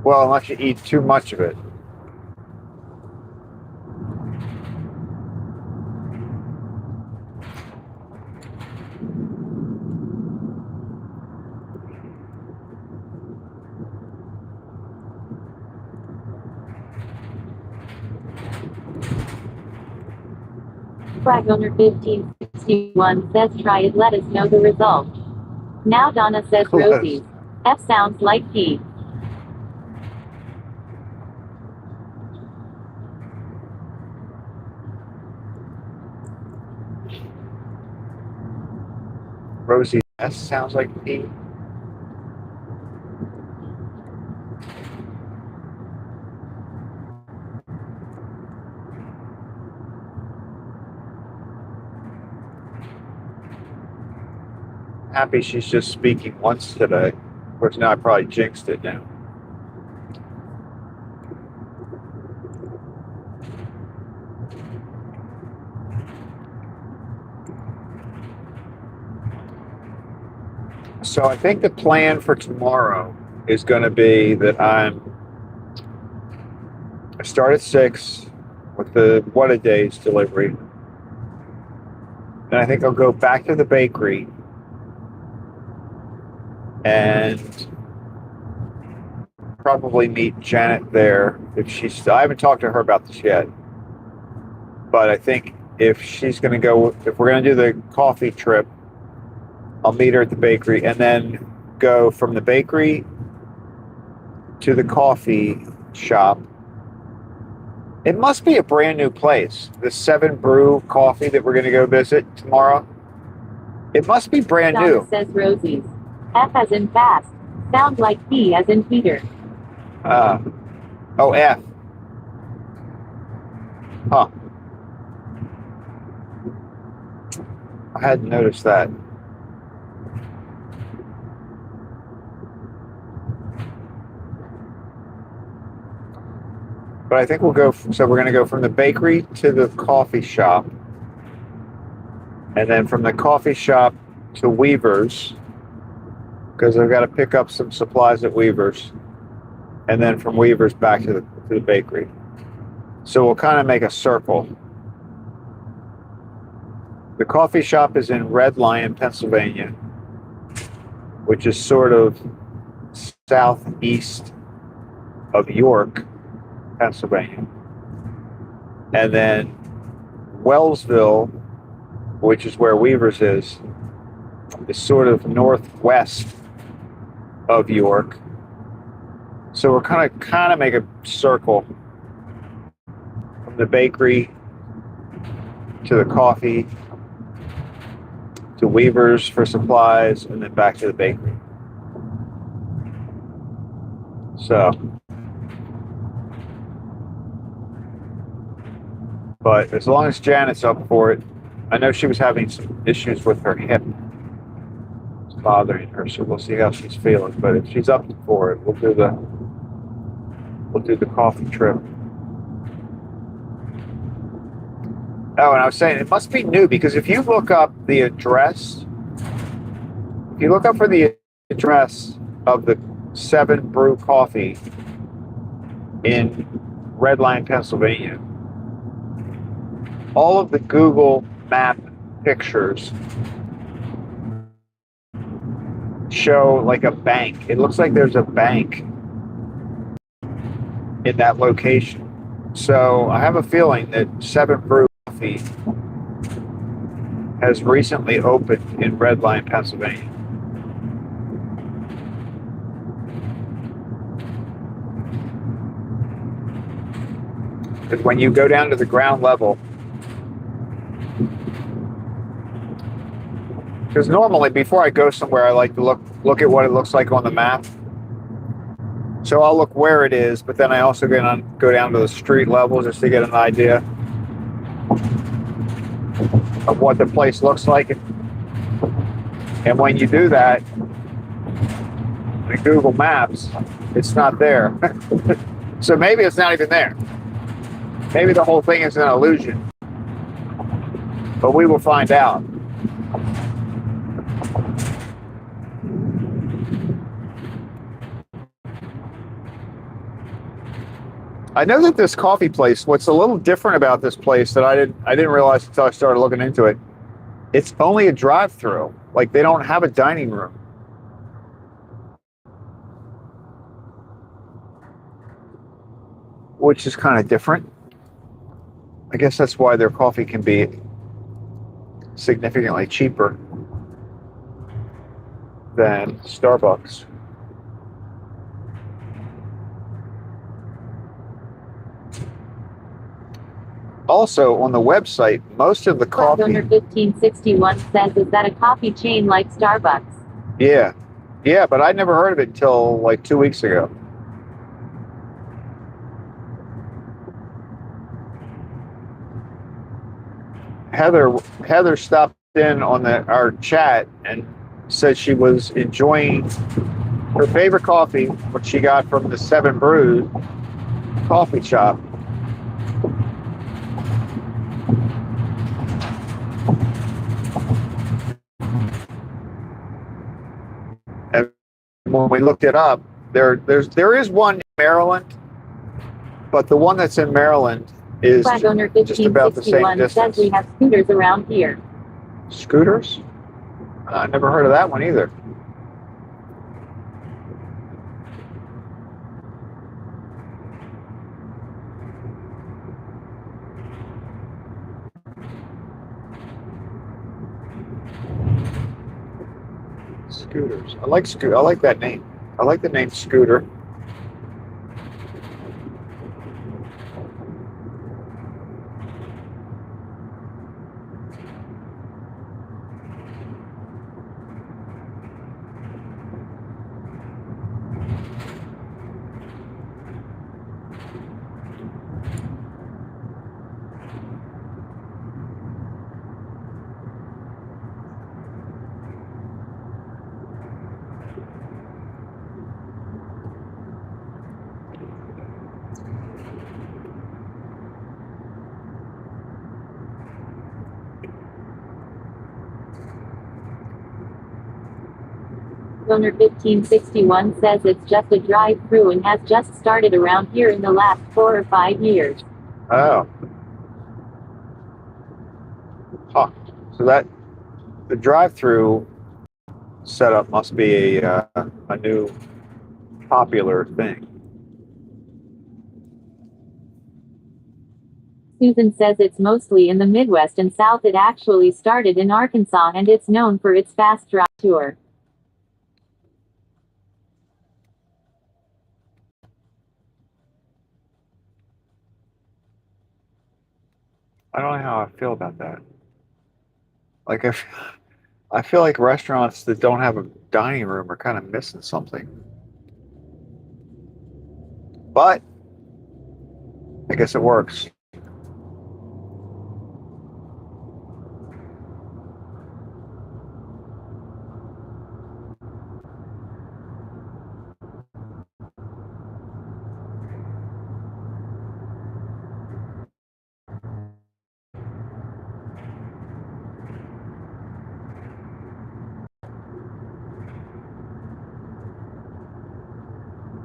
Well, unless you eat too much of it. Flag owner 1561 says try it, let us know the result. Now Donna says Close. Rosie's. F sounds like P. Rosie S sounds like P. Happy she's just speaking once today. Of course, now I probably jinxed it now. So I think the plan for tomorrow is going to be that I start at 6 with the WhatADay's delivery. Then I think I'll go back to the bakery and probably meet Janet there if she's. I haven't talked to her about this yet, but I think if she's going to go, if we're going to do the coffee trip, I'll meet her at the bakery and then go from the bakery to the coffee shop. It must be a brand new place. The 7 Brew coffee that we're going to go visit tomorrow. It must be brand Donna new. says Rosie's. F as in fast. Sounds like P as in Peter. Oh, F. Huh. I hadn't noticed that. But I think we'll go, so we're going to go from the bakery to the coffee shop. And then from the coffee shop to Weaver's, because I've got to pick up some supplies at Weaver's. And then from Weaver's back to the bakery. So we'll kind of make a circle. The coffee shop is in Red Lion, Pennsylvania, which is sort of southeast of York, Pennsylvania. And then Wellsville, which is where Weaver's is sort of northwest of York. So we're kind of make a circle from the bakery to the coffee to Weaver's for supplies and then back to the bakery. So, but as long as Janet's up for it, I know she was having some issues with her hip. It's bothering her, so we'll see how she's feeling. But if she's up for it, we'll do the coffee trip. Oh, and I was saying it must be new because if you look up the address, if you look up for the address of the 7 Brew Coffee in Red Lion, Pennsylvania, all of the Google Map pictures show like a bank. It looks like there's a bank in that location. So I have a feeling that 7 Brew Coffee has recently opened in Red Lion, Pennsylvania. Because when you go down to the ground level, because normally before I go somewhere, I like to look at what it looks like on the map. So I'll look where it is, but then I also go down to the street level just to get an idea of what the place looks like. And when you do that, in Google Maps, it's not there. So maybe it's not even there. Maybe the whole thing is an illusion. But we will find out. I know that this coffee place, what's a little different about this place that I didn't realize until I started looking into it, it's only a drive-through. Like they don't have a dining room. Which is kind of different. I guess that's why their coffee can be significantly cheaper than Starbucks. Also, on the website, most of the coffee... Owner 1561 says, is that a coffee chain like Starbucks? Yeah. Yeah, but I never heard of it until like 2 weeks ago. Heather stopped in on our chat and said she was enjoying her favorite coffee, what she got from the Seven Brews coffee shop. And when we looked it up, there is one in Maryland, but the one that's in Maryland is Flag owner just about the same 1561 says distance. we have scooters around here. Scooters? I never heard of that one either. Scooters. I like that name. I like the name Scooter. Owner 1561 says it's just a drive-through and has just started around here in the last 4 or 5 years. Oh. Huh. So the drive-through setup must be a new popular thing. Susan says it's mostly in the Midwest and South. It actually started in Arkansas and it's known for its fast drive tour. I don't know how I feel about that. Like I feel like restaurants that don't have a dining room are kind of missing something. But I guess it works.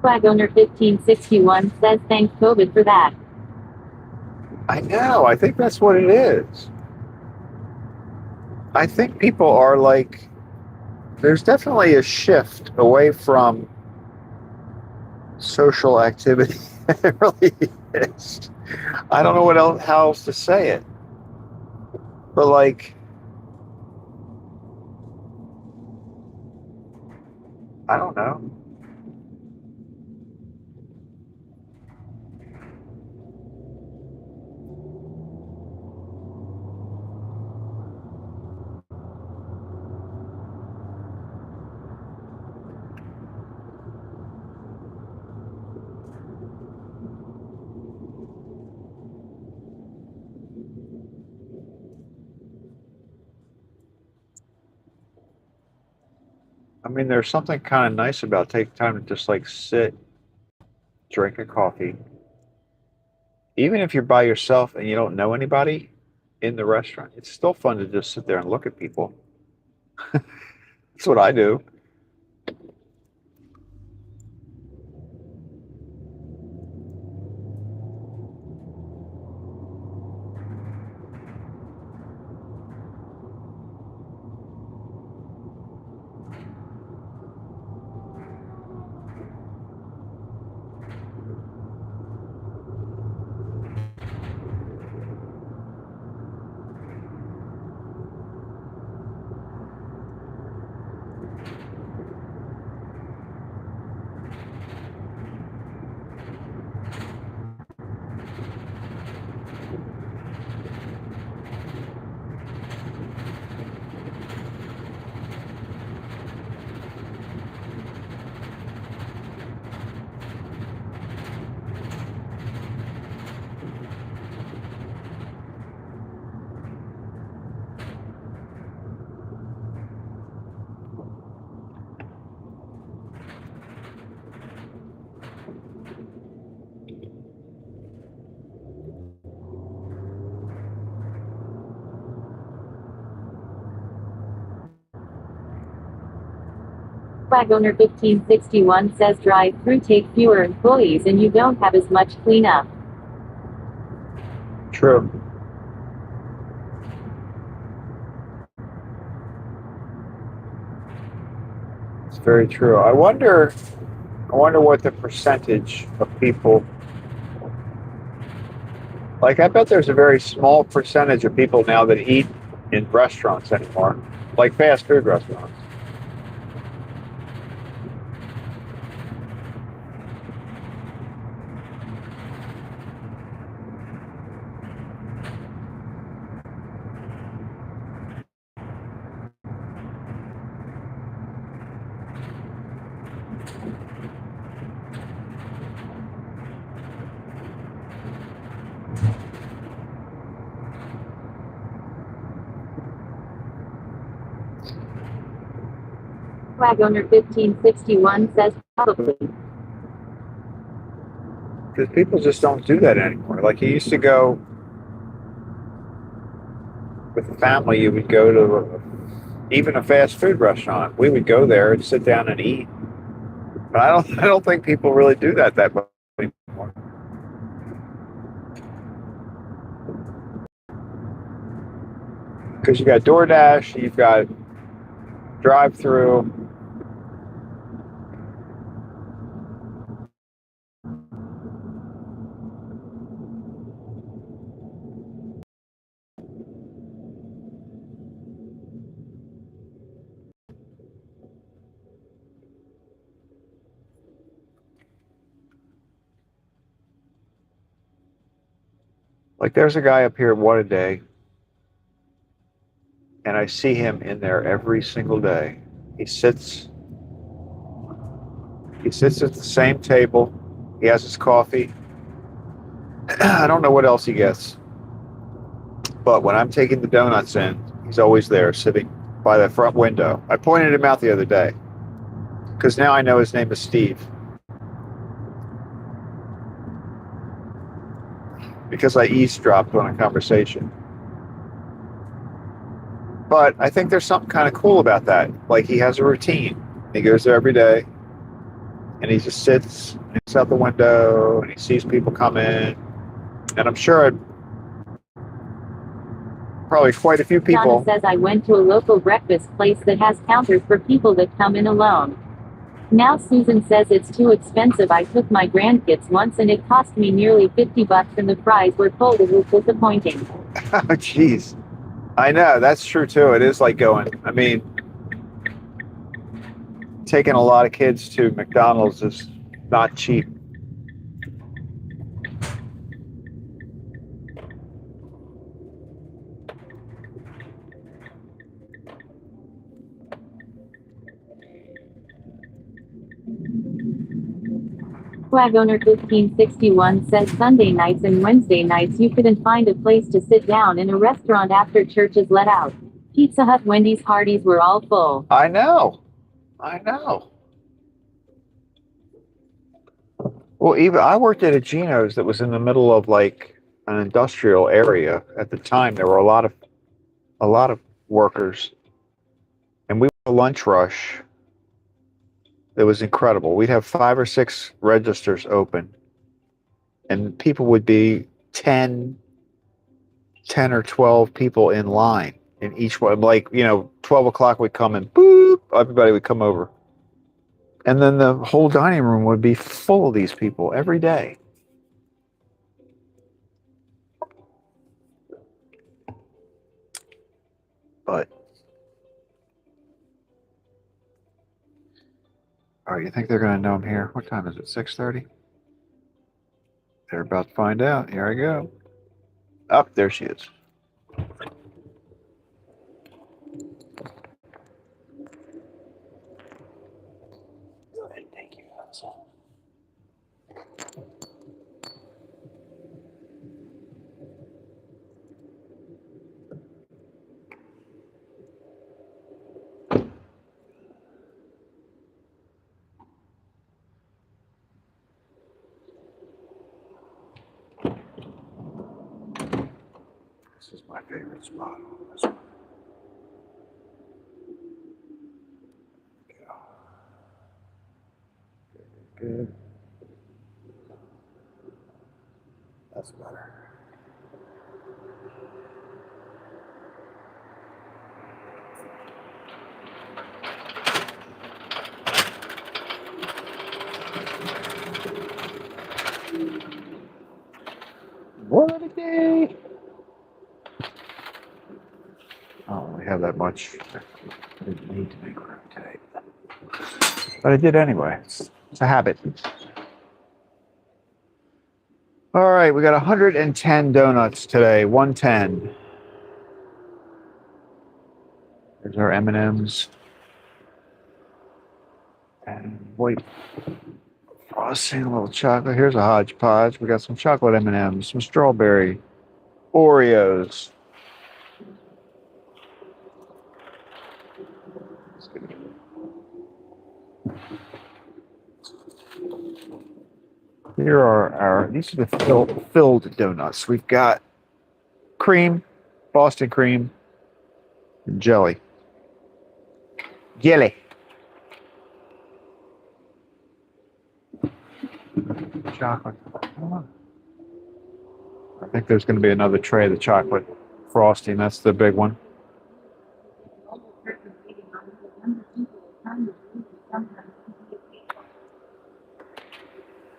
Flag owner 1561 says thank COVID for that. I know. I think that's what it is. I think people are like, there's definitely a shift away from social activity. It really is. I don't know how else to say it. But like, I don't know. I mean, there's something kind of nice about taking time to just like sit, drink a coffee. Even if you're by yourself and you don't know anybody in the restaurant, it's still fun to just sit there and look at people. That's what I do. Flag owner 1561 says drive-thru take fewer employees and you don't have as much cleanup. True. It's very true. I wonder what the percentage of people, like I bet there's a very small percentage of people now that eat in restaurants anymore, like fast food restaurants. Flag owner 1561 says probably. Because people just don't do that anymore. Like you used to go with the family, you would go to even a fast food restaurant. We would go there and sit down and eat. But I don't think people really do that much anymore. Because you got DoorDash, you've got Drive-Thru. Like there's a guy up here at WhatADay, and I see him in there every single day. He sits at the same table. He has his coffee. I don't know what else he gets. But when I'm taking the donuts in, he's always there sitting by the front window. I pointed him out the other day because now I know his name is Steve. Because I eavesdropped on a conversation. But I think there's something kind of cool about that. Like he has a routine. He goes there every day and he just sits, looks out the window, and he sees people come in. And I'm sure probably quite a few people. Donna says I went to a local breakfast place that has counters for people that come in alone. Now Susan says it's too expensive. I took my grandkids once and it cost me nearly $50 and the fries were cold. It was disappointing. Oh, jeez. I know, that's true too. It is like going, I mean, taking a lot of kids to McDonald's is not cheap. Flag owner 1561 says Sunday nights and Wednesday nights you couldn't find a place to sit down in a restaurant after church is let out. Pizza Hut, Wendy's, Hardee's were all full. I know. Well, even I worked at a Geno's that was in the middle of like an industrial area at the time. There were a lot of workers, and we were a lunch rush. It was incredible. We'd have 5 or 6 registers open, and people would be 10 or 12 people in line in each one. Like, 12 o'clock would come and boop, everybody would come over. And then the whole dining room would be full of these people every day. But, all right, you think they're going to know I'm here? What time is it? 6:30? They're about to find out. Here I go. Up, there she is. Go ahead and take you outside. This is my favorite spot on this one. That's better. WhatADay. I don't really have that much. I didn't need to make room today. But I did anyway. It's a habit. All right, we got 110 donuts today. 110. There's our M&Ms. And white frosting, a little chocolate. Here's a hodgepodge. We got some chocolate M&Ms, some strawberry, Oreos. Here are these are the filled donuts. We've got cream, Boston cream, and jelly. Jelly. Chocolate. I think there's going to be another tray of the chocolate frosting. That's the big one.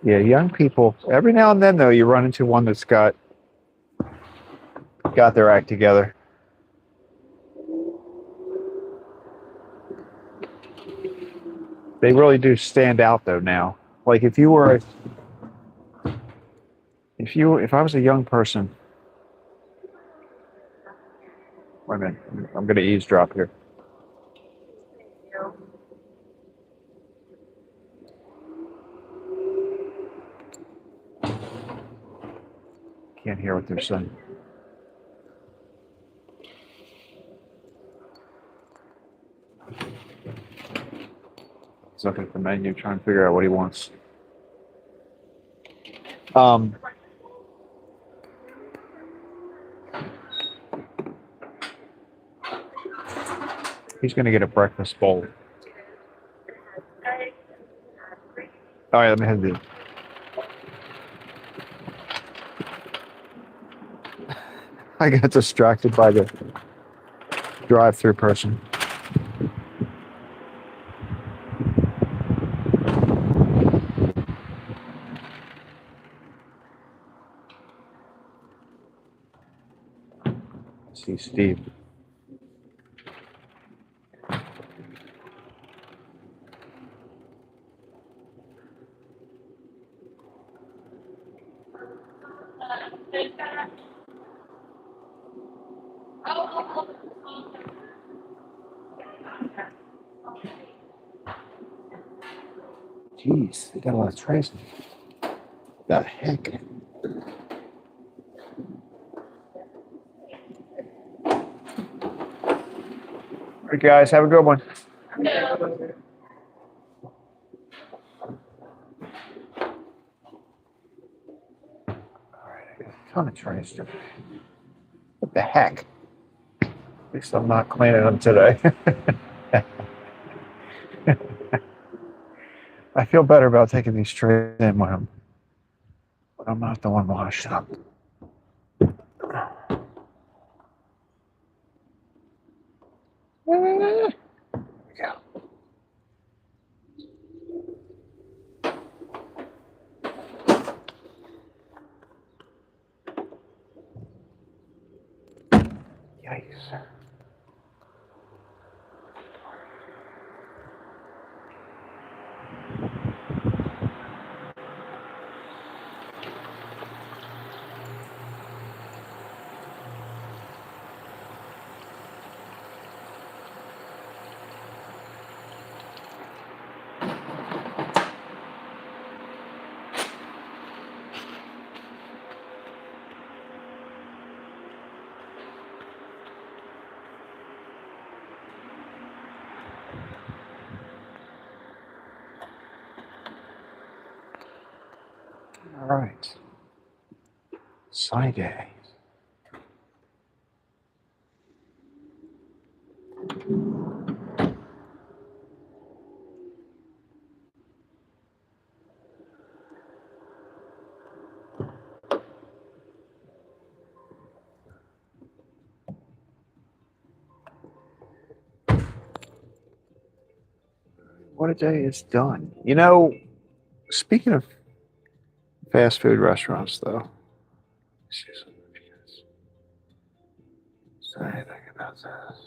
Yeah, young people. Every now and then, though, you run into one that's got their act together. They really do stand out, though. Now, like if I was a young person. Wait a minute, I'm going to eavesdrop here. Can't hear what they're saying. He's looking at the menu, trying to figure out what he wants. He's going to get a breakfast bowl. All right, let me have the. I got distracted by the drive-through person. See Steve. Jeez, they got a lot of trays. The heck? All right, guys, have a good one. All right, I got a ton of trays today. What the heck? At least I'm not cleaning them today. I feel better about taking these trays in when I'm not the one washing up. There we go. Yikes. All right. Sunny day. WhatADay is done. You know, speaking of fast food restaurants, though, let's see something if you guys say anything about this.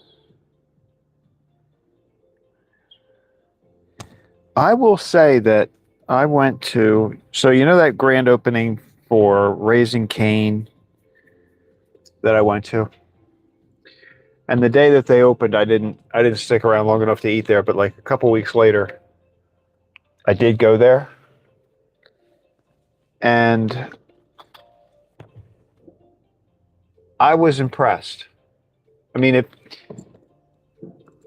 I will say that I went to, so you know that grand opening for Raising Cane that I went to? And the day that they opened, I didn't stick around long enough to eat there, but like a couple weeks later, I did go there. And I was impressed. I mean, if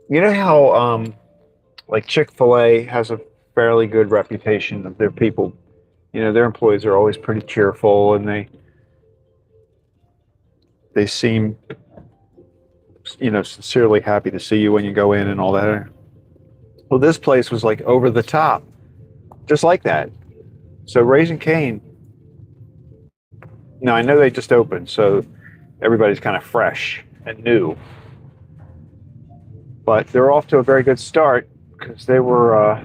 you know how like Chick-fil-A has a fairly good reputation of their people, you know, their employees are always pretty cheerful and they seem, you know, sincerely happy to see you when you go in and all that. Well, this place was like over the top, just like that. So Raising Cane, now I know they just opened, so everybody's kind of fresh and new, but they're off to a very good start because they were.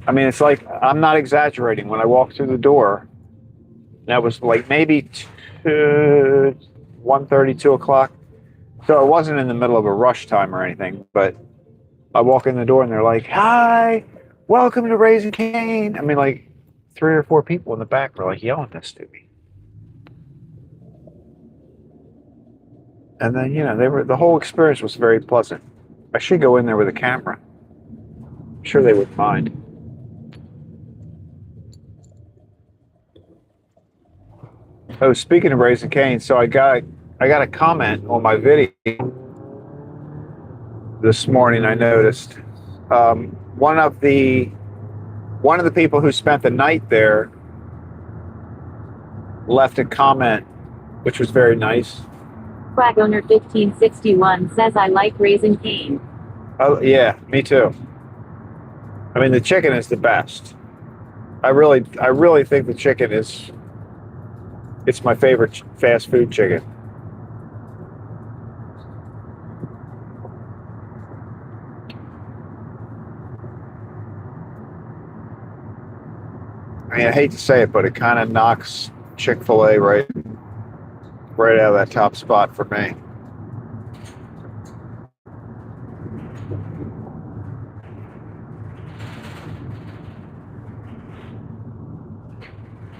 I mean, it's like I'm not exaggerating. When I walked through the door, that was like maybe 1:30, 2 o'clock. So it wasn't in the middle of a rush time or anything, but I walk in the door and they're like, "Hi, welcome to Raising Cane." I mean, like 3 or 4 people in the back were like yelling this to me. And then, you know, the whole experience was very pleasant. I should go in there with a camera. I'm sure they wouldn't mind. Oh, speaking of Raising Cane, so I got a comment on my video this morning. I noticed um, one of the people who spent the night there left a comment, which was very nice. Flag owner 1561 says I like Raising Cane. Oh yeah, me too. I mean, the chicken is the best. I really think the chicken is. It's my favorite fast food chicken. I mean, I hate to say it, but it kind of knocks Chick-fil-A right out of that top spot for me.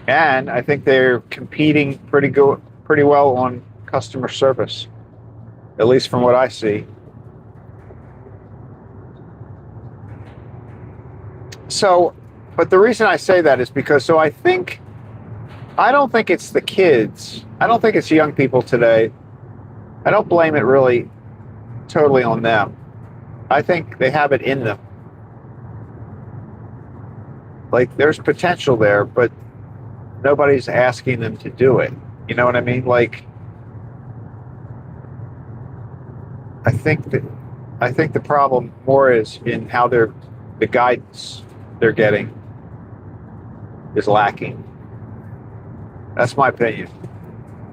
And I think they're competing pretty well on customer service, at least from what I see. So, but the reason I say that is because I don't think it's the kids. I don't think it's young people today. I don't blame it really totally on them. I think they have it in them. Like there's potential there, but nobody's asking them to do it. You know what I mean? Like I think the problem more is in how the guidance they're getting is lacking. That's my opinion.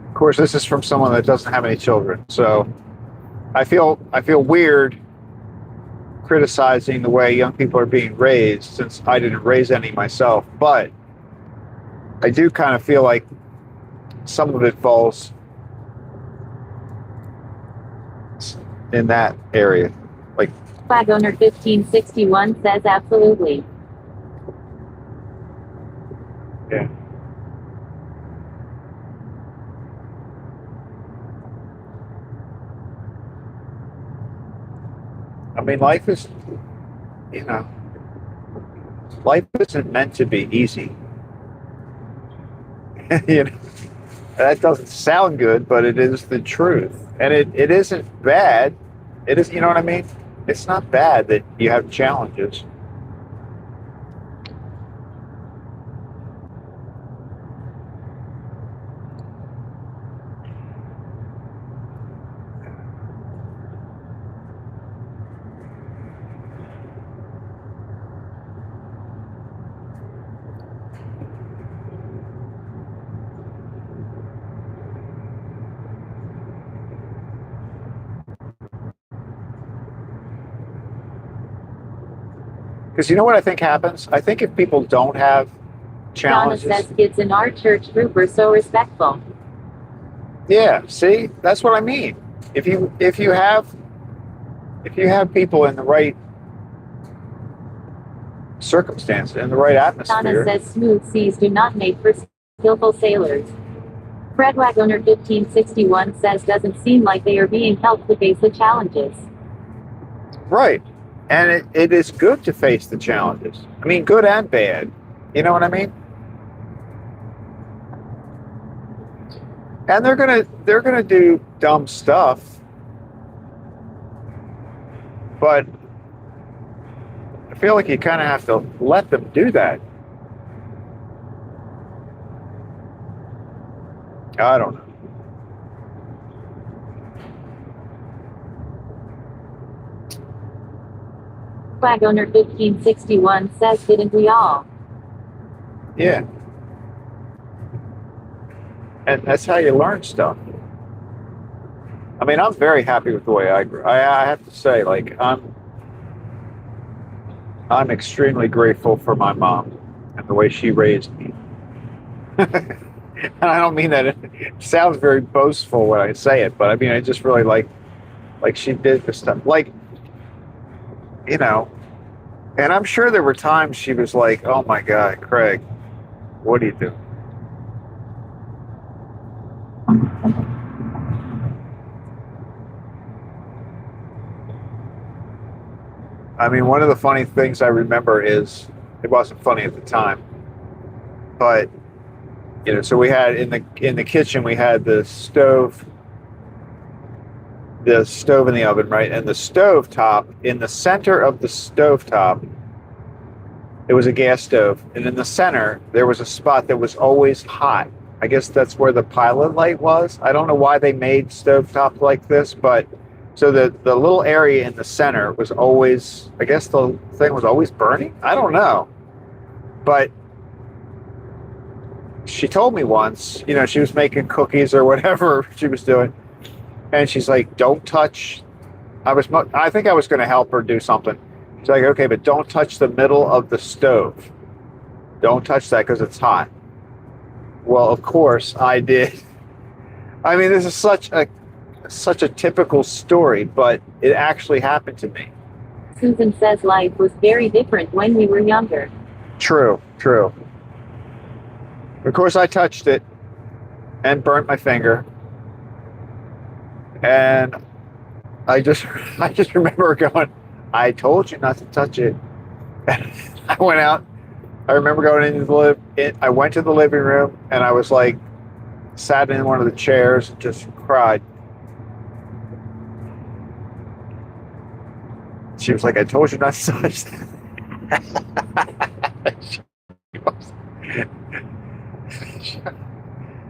Of course, this is from someone that doesn't have any children, so I feel weird criticizing the way young people are being raised since I didn't raise any myself, but I do kind of feel like some of it falls in that area. Like Flag owner 1561 says absolutely. yeah. I mean, life is, you know, life isn't meant to be easy. You know, that doesn't sound good, but it is the truth. And it isn't bad. It is, you know what I mean? It's not bad that you have challenges. Because you know what I think happens? I think if people don't have Donna challenges. says kids in our church group are so respectful. Yeah, see, that's what I mean. If you have people in the right circumstances, in the right Donna atmosphere. says smooth seas do not make for skillful sailors. Fred Wagoner 1561 says doesn't seem like they are being helped to face the challenges. Right. And it is good to face the challenges. I mean, good and bad. You know what I mean? And they're gonna do dumb stuff, but I feel like you kind of have to let them do that. I don't know. Wagoner 1561 says didn't we all? Yeah. And that's how you learn stuff. I mean, I'm very happy with the way I grew. I have to say, like, I'm extremely grateful for my mom and the way she raised me. And I don't mean that it sounds very boastful when I say it, but I mean I just really like she did this stuff. Like, you know, and I'm sure there were times she was like, "Oh my God, Craig, what are you doing?" I mean, one of the funny things I remember is it wasn't funny at the time, but you know, so we had in the kitchen we had the stove in the oven, right? And the stove top, in the center of the stove top, it was a gas stove. And in the center, there was a spot that was always hot. I guess that's where the pilot light was. I don't know why they made stovetop like this, but so the little area in the center was always, I guess the thing was always burning. I don't know. But she told me once, you know, she was making cookies or whatever she was doing. And she's like, don't touch. I think I was going to help her do something. She's like, okay, but don't touch the middle of the stove. Don't touch that because it's hot. Well, of course I did. I mean, this is such a typical story, but it actually happened to me. Susan says life was very different when we were younger. True. Of course, I touched it and burnt my finger. And I just remember going, I told you not to touch it. And I went out. I remember going into I went to the living room and I was like, sat in one of the chairs and just cried. She was like, I told you not to touch that.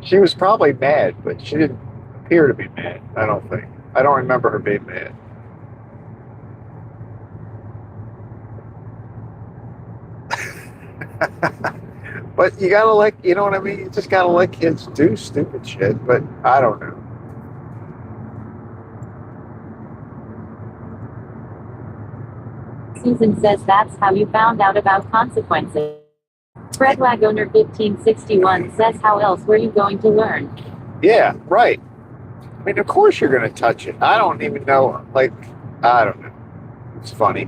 She was probably mad, but she didn't appear to be mad, I don't think. I don't remember her being mad. But you gotta let, you know what I mean? You just gotta let kids do stupid shit, but I don't know. Susan says that's how you found out about consequences. Fred Wagoner 1561 says how else were you going to learn? Yeah, right. I mean, of course you're gonna touch it. I don't even know, like, I don't know. It's funny.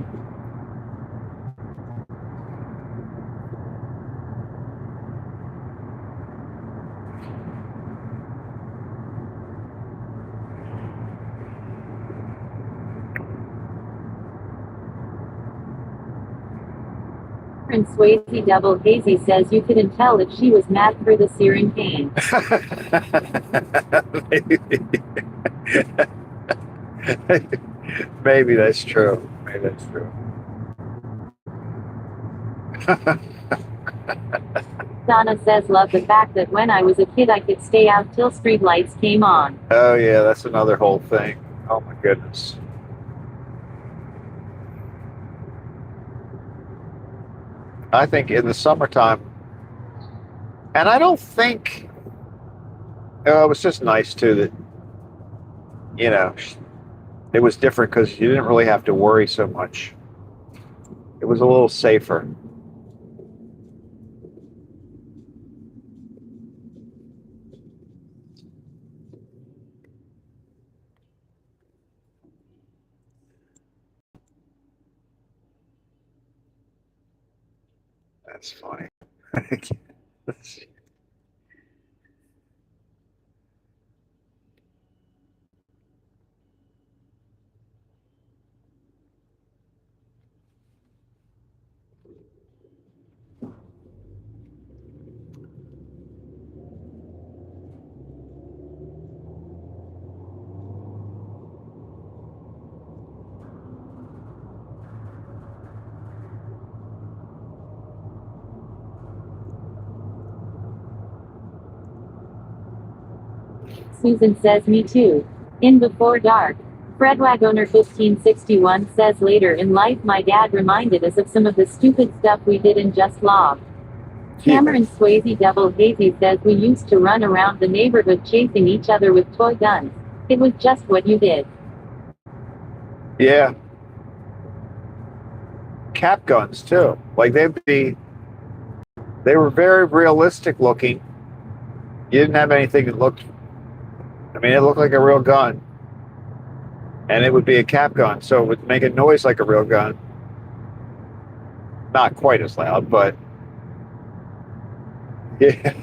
And Swayze Double Hazy says you couldn't tell if she was mad for the searing pain. Maybe that's true. Donna says love the fact that when I was a kid I could stay out till street lights came on. Oh yeah, that's another whole thing. Oh my goodness. I think in the summertime, and I don't think, it was just nice too that, you know, it was different because you didn't really have to worry so much. It was a little safer. That's funny. Susan says me too. In Before Dark. Fred Wagoner 1561 says later in life my dad reminded us of some of the stupid stuff we did in Just Love. Cameron Swayze Double Hazy says we used to run around the neighborhood chasing each other with toy guns. It was just what you did. Yeah. Cap guns too. Like they were very realistic looking. You didn't have anything that looked, I mean, it looked like a real gun. And it would be a cap gun, so it would make a noise like a real gun. Not quite as loud, but yeah.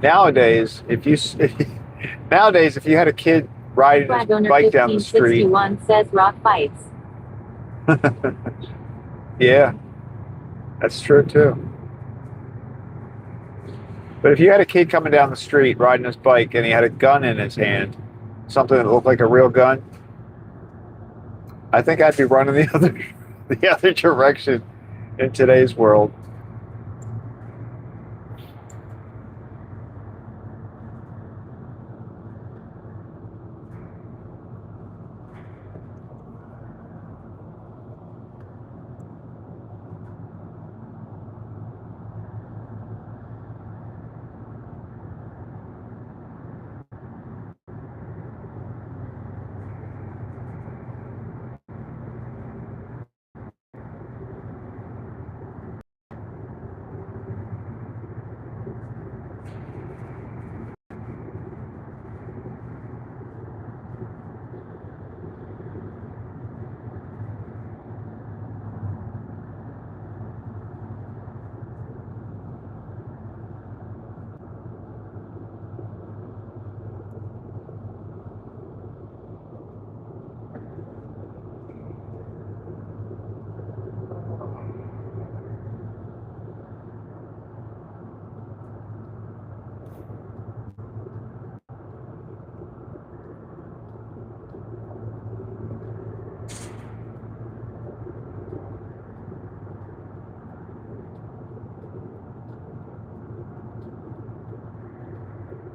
Nowadays, if you had a kid riding his Wagoner bike down the street, 1561 says rock fights. yeah, that's true too. But if you had a kid coming down the street riding his bike and he had a gun in his hand, something that looked like a real gun, I think I'd be running the other direction in today's world.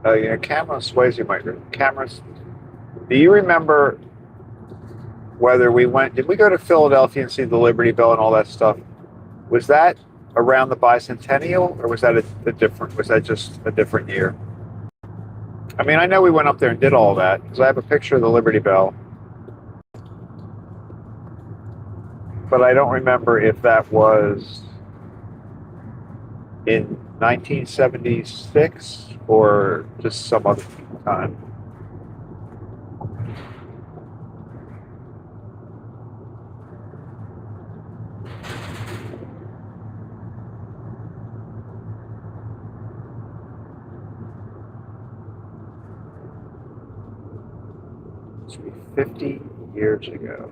Oh yeah, Cameron Swayze might. Cameron's. Do you remember whether we went? Did we go to Philadelphia and see the Liberty Bell and all that stuff? Was that around the Bicentennial, or was that a different? Was that just a different year? I mean, I know we went up there and did all that because I have a picture of the Liberty Bell, but I don't remember if that was in 1976 or just some other time. This would be 50 years ago.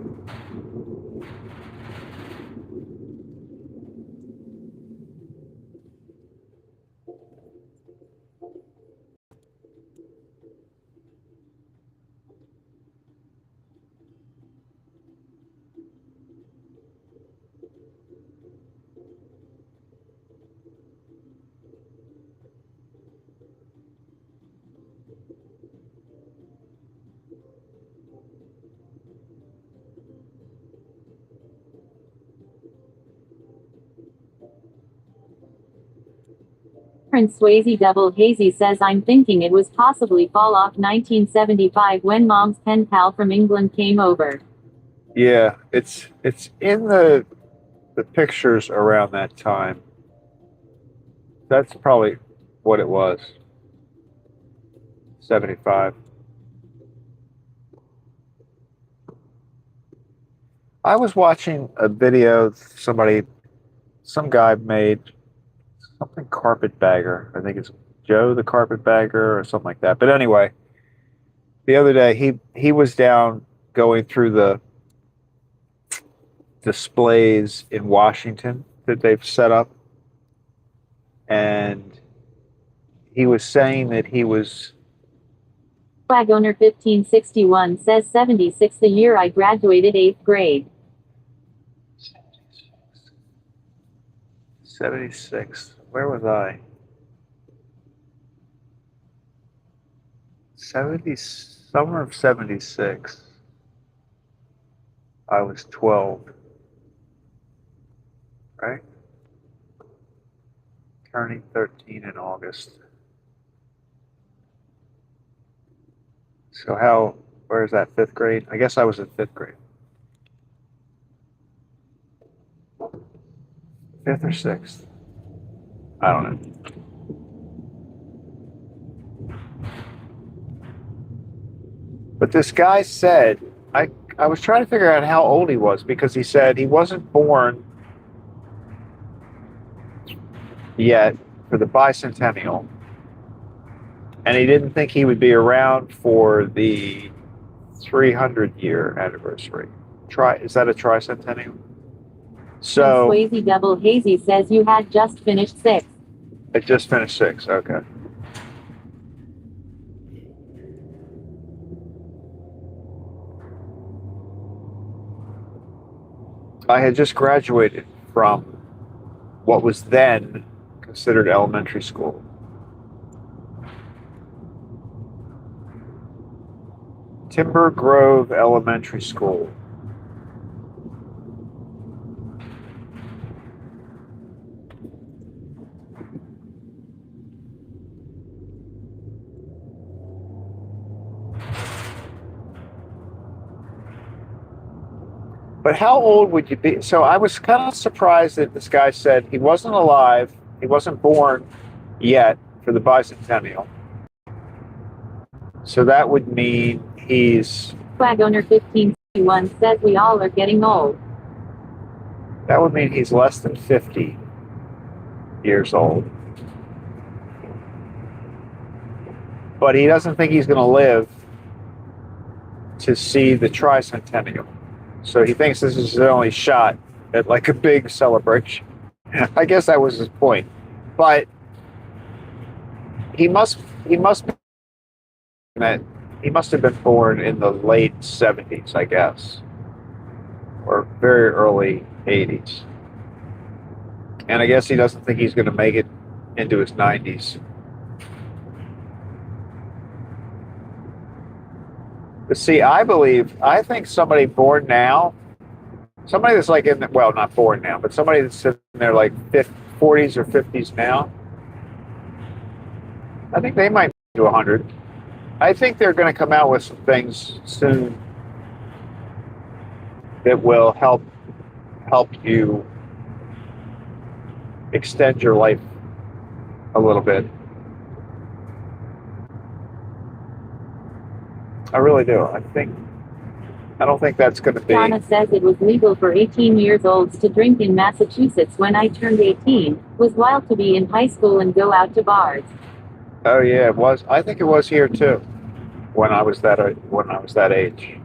Prince Swayze Double Hazy says I'm thinking it was possibly fall off 1975 when Mom's pen pal from England came over. Yeah, it's in the pictures around that time. That's probably what it was. 75. I was watching a video some guy made something carpetbagger. I think it's Joe the carpetbagger or something like that. But anyway, the other day he was down going through the displays in Washington that they've set up, and he was saying that he was Flag owner 1561 says 76 the year I graduated 8th grade. 76. Where was I? 70, summer of 76. I was 12, right? Turning 13 in August. So where is that, fifth grade? I guess I was in fifth grade. Fifth or sixth? I don't know. But this guy said, I was trying to figure out how old he was because he said he wasn't born yet for the Bicentennial. And he didn't think he would be around for the 300-year anniversary. Is that a tricentennial? So Prince Swayze Double Hazy says you had just finished 6th. I just finished 6. Okay. I had just graduated from what was then considered elementary school. Timber Grove Elementary School. But how old would you be? So I was kind of surprised that this guy said he wasn't alive, he wasn't born yet for the Bicentennial. So that would mean he's... Flag owner 1561 says we all are getting old. That would mean he's less than 50 years old. But he doesn't think he's going to live to see the tricentennial. So he thinks this is his only shot at like a big celebration. I guess that was his point. But he must have been born in the late 70s, I guess, or very early 80s. And I guess he doesn't think he's going to make it into his 90s. But see, I think somebody born now, somebody that's like well, not born now, but somebody that's in their like 40s or 50s now, I think they might do 100. I think they're going to come out with some things soon that will help you extend your life a little bit. I really do. I don't think that's going to be... Donna says it was legal for 18-years-olds to drink in Massachusetts when I turned 18. Was wild to be in high school and go out to bars. Oh yeah, it was. I think it was here too when I was that age.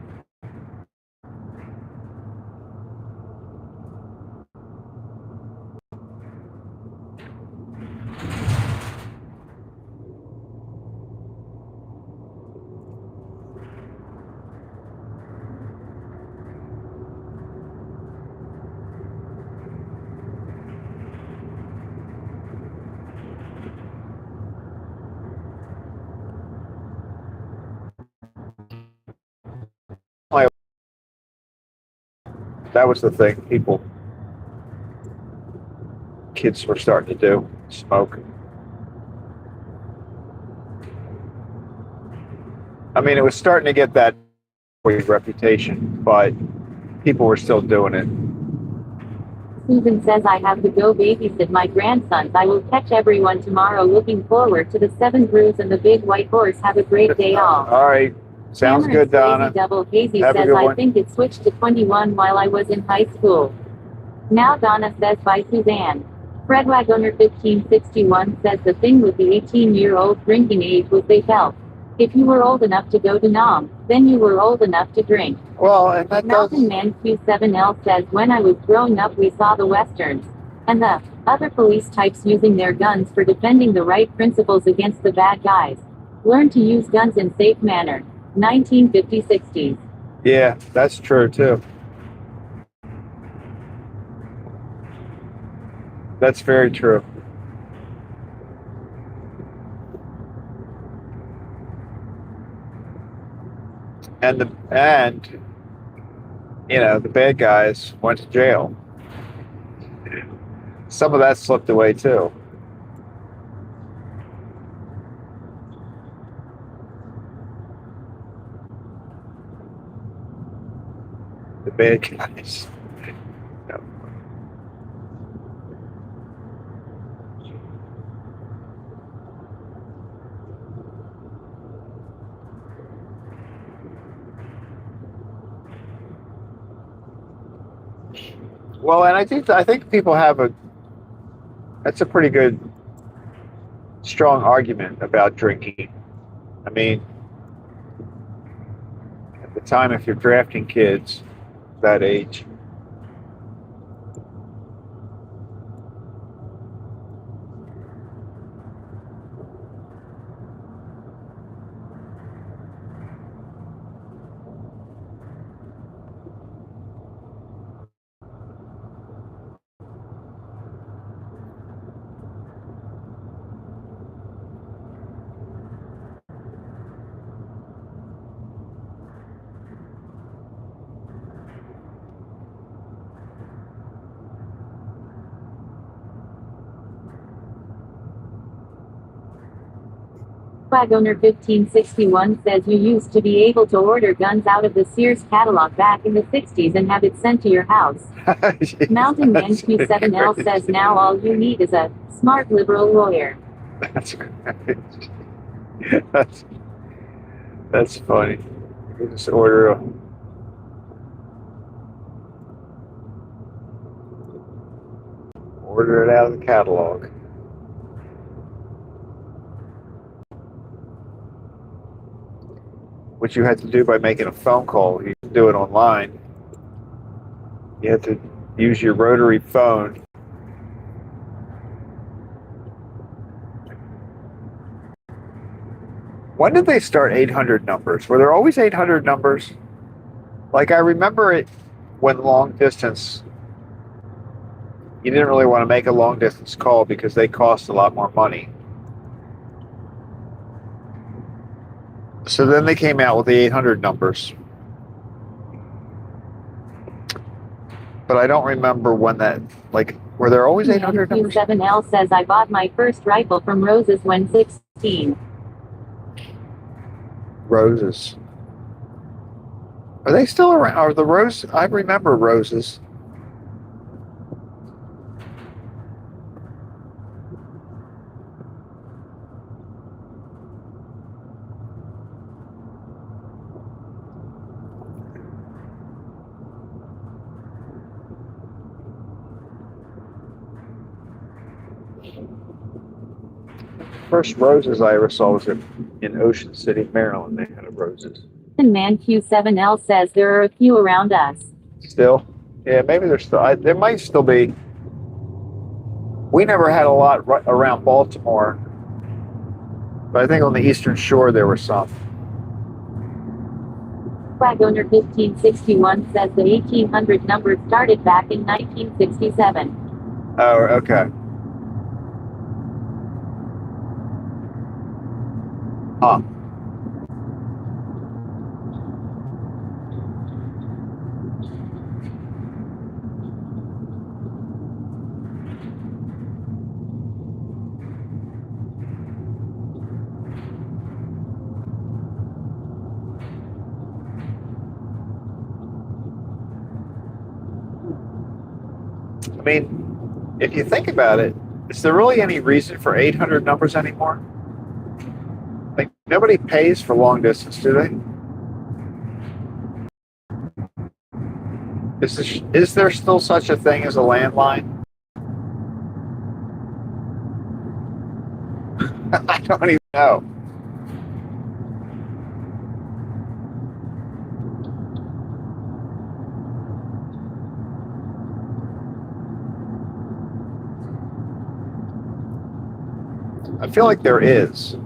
That was the thing kids were starting to do, smoke. I mean, it was starting to get that reputation, but people were still doing it. Susan says I have to go babysit my grandsons. I will catch everyone tomorrow. Looking forward to the 7 brews and the big white horse. Have a great day all. All right. Sounds Cameron's good, Donna. Double Hazy Have a says good I one. think it switched to 21 while I was in high school. Now Donna says by Suzanne. Fred Wagoner 1561 says the thing with the 18-year-old drinking age was they felt. If you were old enough to go to Nam, then you were old enough to drink. Well, and that Mountain Man Q7L says when I was growing up we saw the westerns and the other police types using their guns for defending the right principles against the bad guys. Learn to use guns in safe manner. 1950s-60s. Yeah, that's true too. That's very true. And the bad guys went to jail. Some of that slipped away too. The bad guys. Well, and I think people have that's a pretty good, strong argument about drinking. I mean, at the time, if you're drafting kids that age, Owner 1561 says you used to be able to order guns out of the Sears catalog back in the 60s and have it sent to your house. Mountain Man Q7L says now all you need is a smart liberal lawyer. That's great. That's funny. You just order it out of the catalog. Which you had to do by making a phone call. You can do it online. You had to use your rotary phone. When did they start 800 numbers? Were there always 800 numbers? Like, I remember it when long distance, you didn't really want to make a long distance call because they cost a lot more money. So then they came out with the 800 numbers. But I don't remember when that, like, were there always 800 numbers? Q7L says I bought my first rifle from Roses when 16. Roses. Are they still around? Are the Rose? I remember Roses. First Roses I ever saw was in Ocean City, Maryland. They had a Roses. And Man Q7L says there are a few around us. Still? Yeah, maybe there's still. There might still be. We never had a lot around Baltimore, but I think on the Eastern Shore there were some. Flag Owner 1561 says the 1800 number started back in 1967. Oh, okay. Huh. I mean, if you think about it, is there really any reason for 800 numbers anymore? Like, nobody pays for long distance, do they? Is there still such a thing as a landline? I don't even know. I feel like there is.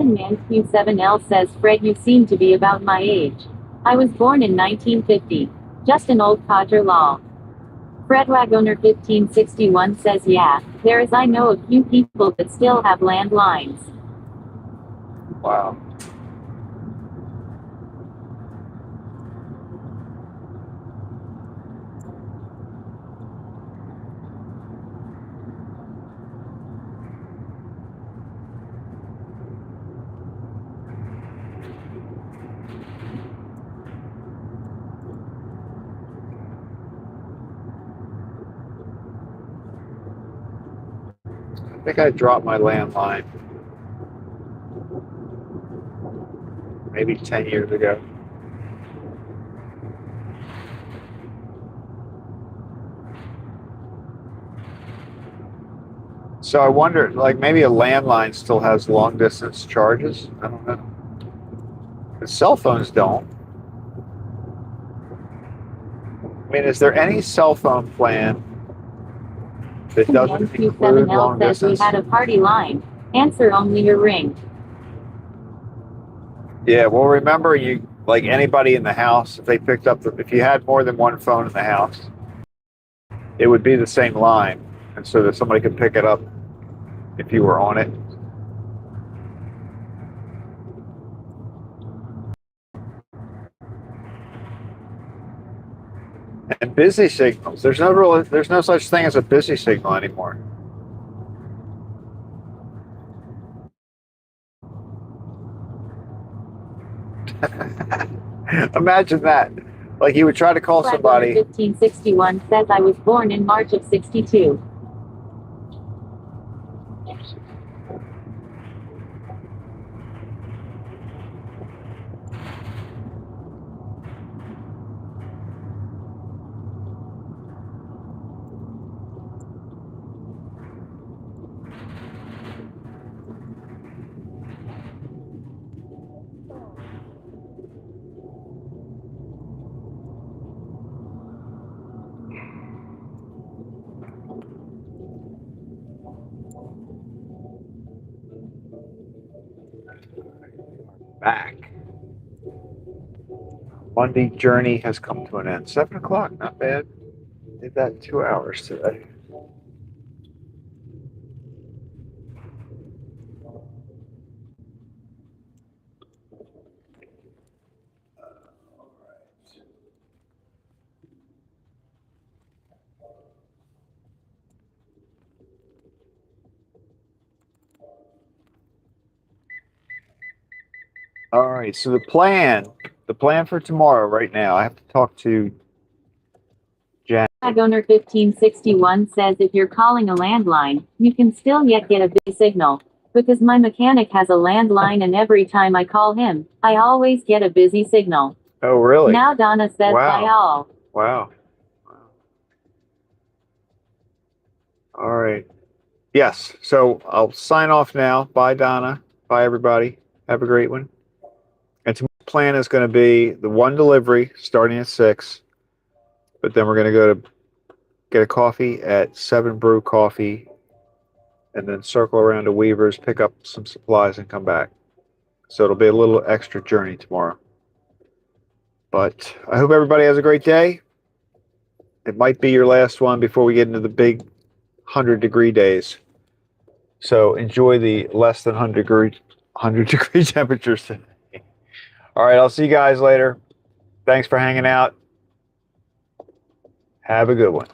Man Q7L says, Fred, you seem to be about my age. I was born in 1950. Just an old codger law. Fred Wagoner 1561 says, yeah, there is I know a few people that still have landlines. Wow. I think I dropped my landline maybe 10 years ago. So I wonder, like, maybe a landline still has long distance charges? I don't know. But cell phones don't. I mean, is there any cell phone plan that doesn't include long Q7L says, distance? we had a party line. Answer only your ring. Yeah, well, remember, you like anybody in the house, if they picked up if you had more than one phone in the house, it would be the same line, and so that somebody could pick it up if you were on it. And busy signals, there's no such thing as a busy signal anymore. Imagine that. Like, you would try to call somebody. 1561 says, I was born in March of 62. Back. Monday journey has come to an end. 7 o'clock, not bad. Did that 2 hours today. All right, so the plan for tomorrow right now, I have to talk to Jen. Owner 1561 says, if you're calling a landline, you can still yet get a big signal. Because my mechanic has a landline and every time I call him, I always get a busy signal. Oh, really? Now Donna says, Wow. bye all. Wow. All right. Yes, so I'll sign off now. Bye, Donna. Bye, everybody. Have a great one. And tomorrow's plan is going to be the one delivery starting at 6, But then we're going to go to get a coffee at 7 Brew Coffee and then circle around to Weaver's, pick up some supplies, and come back. So it'll be a little extra journey tomorrow. But I hope everybody has a great day. It might be your last one before we get into the big 100-degree days. So enjoy the less than 100-degree temperatures today. All right, I'll see you guys later. Thanks for hanging out. Have a good one.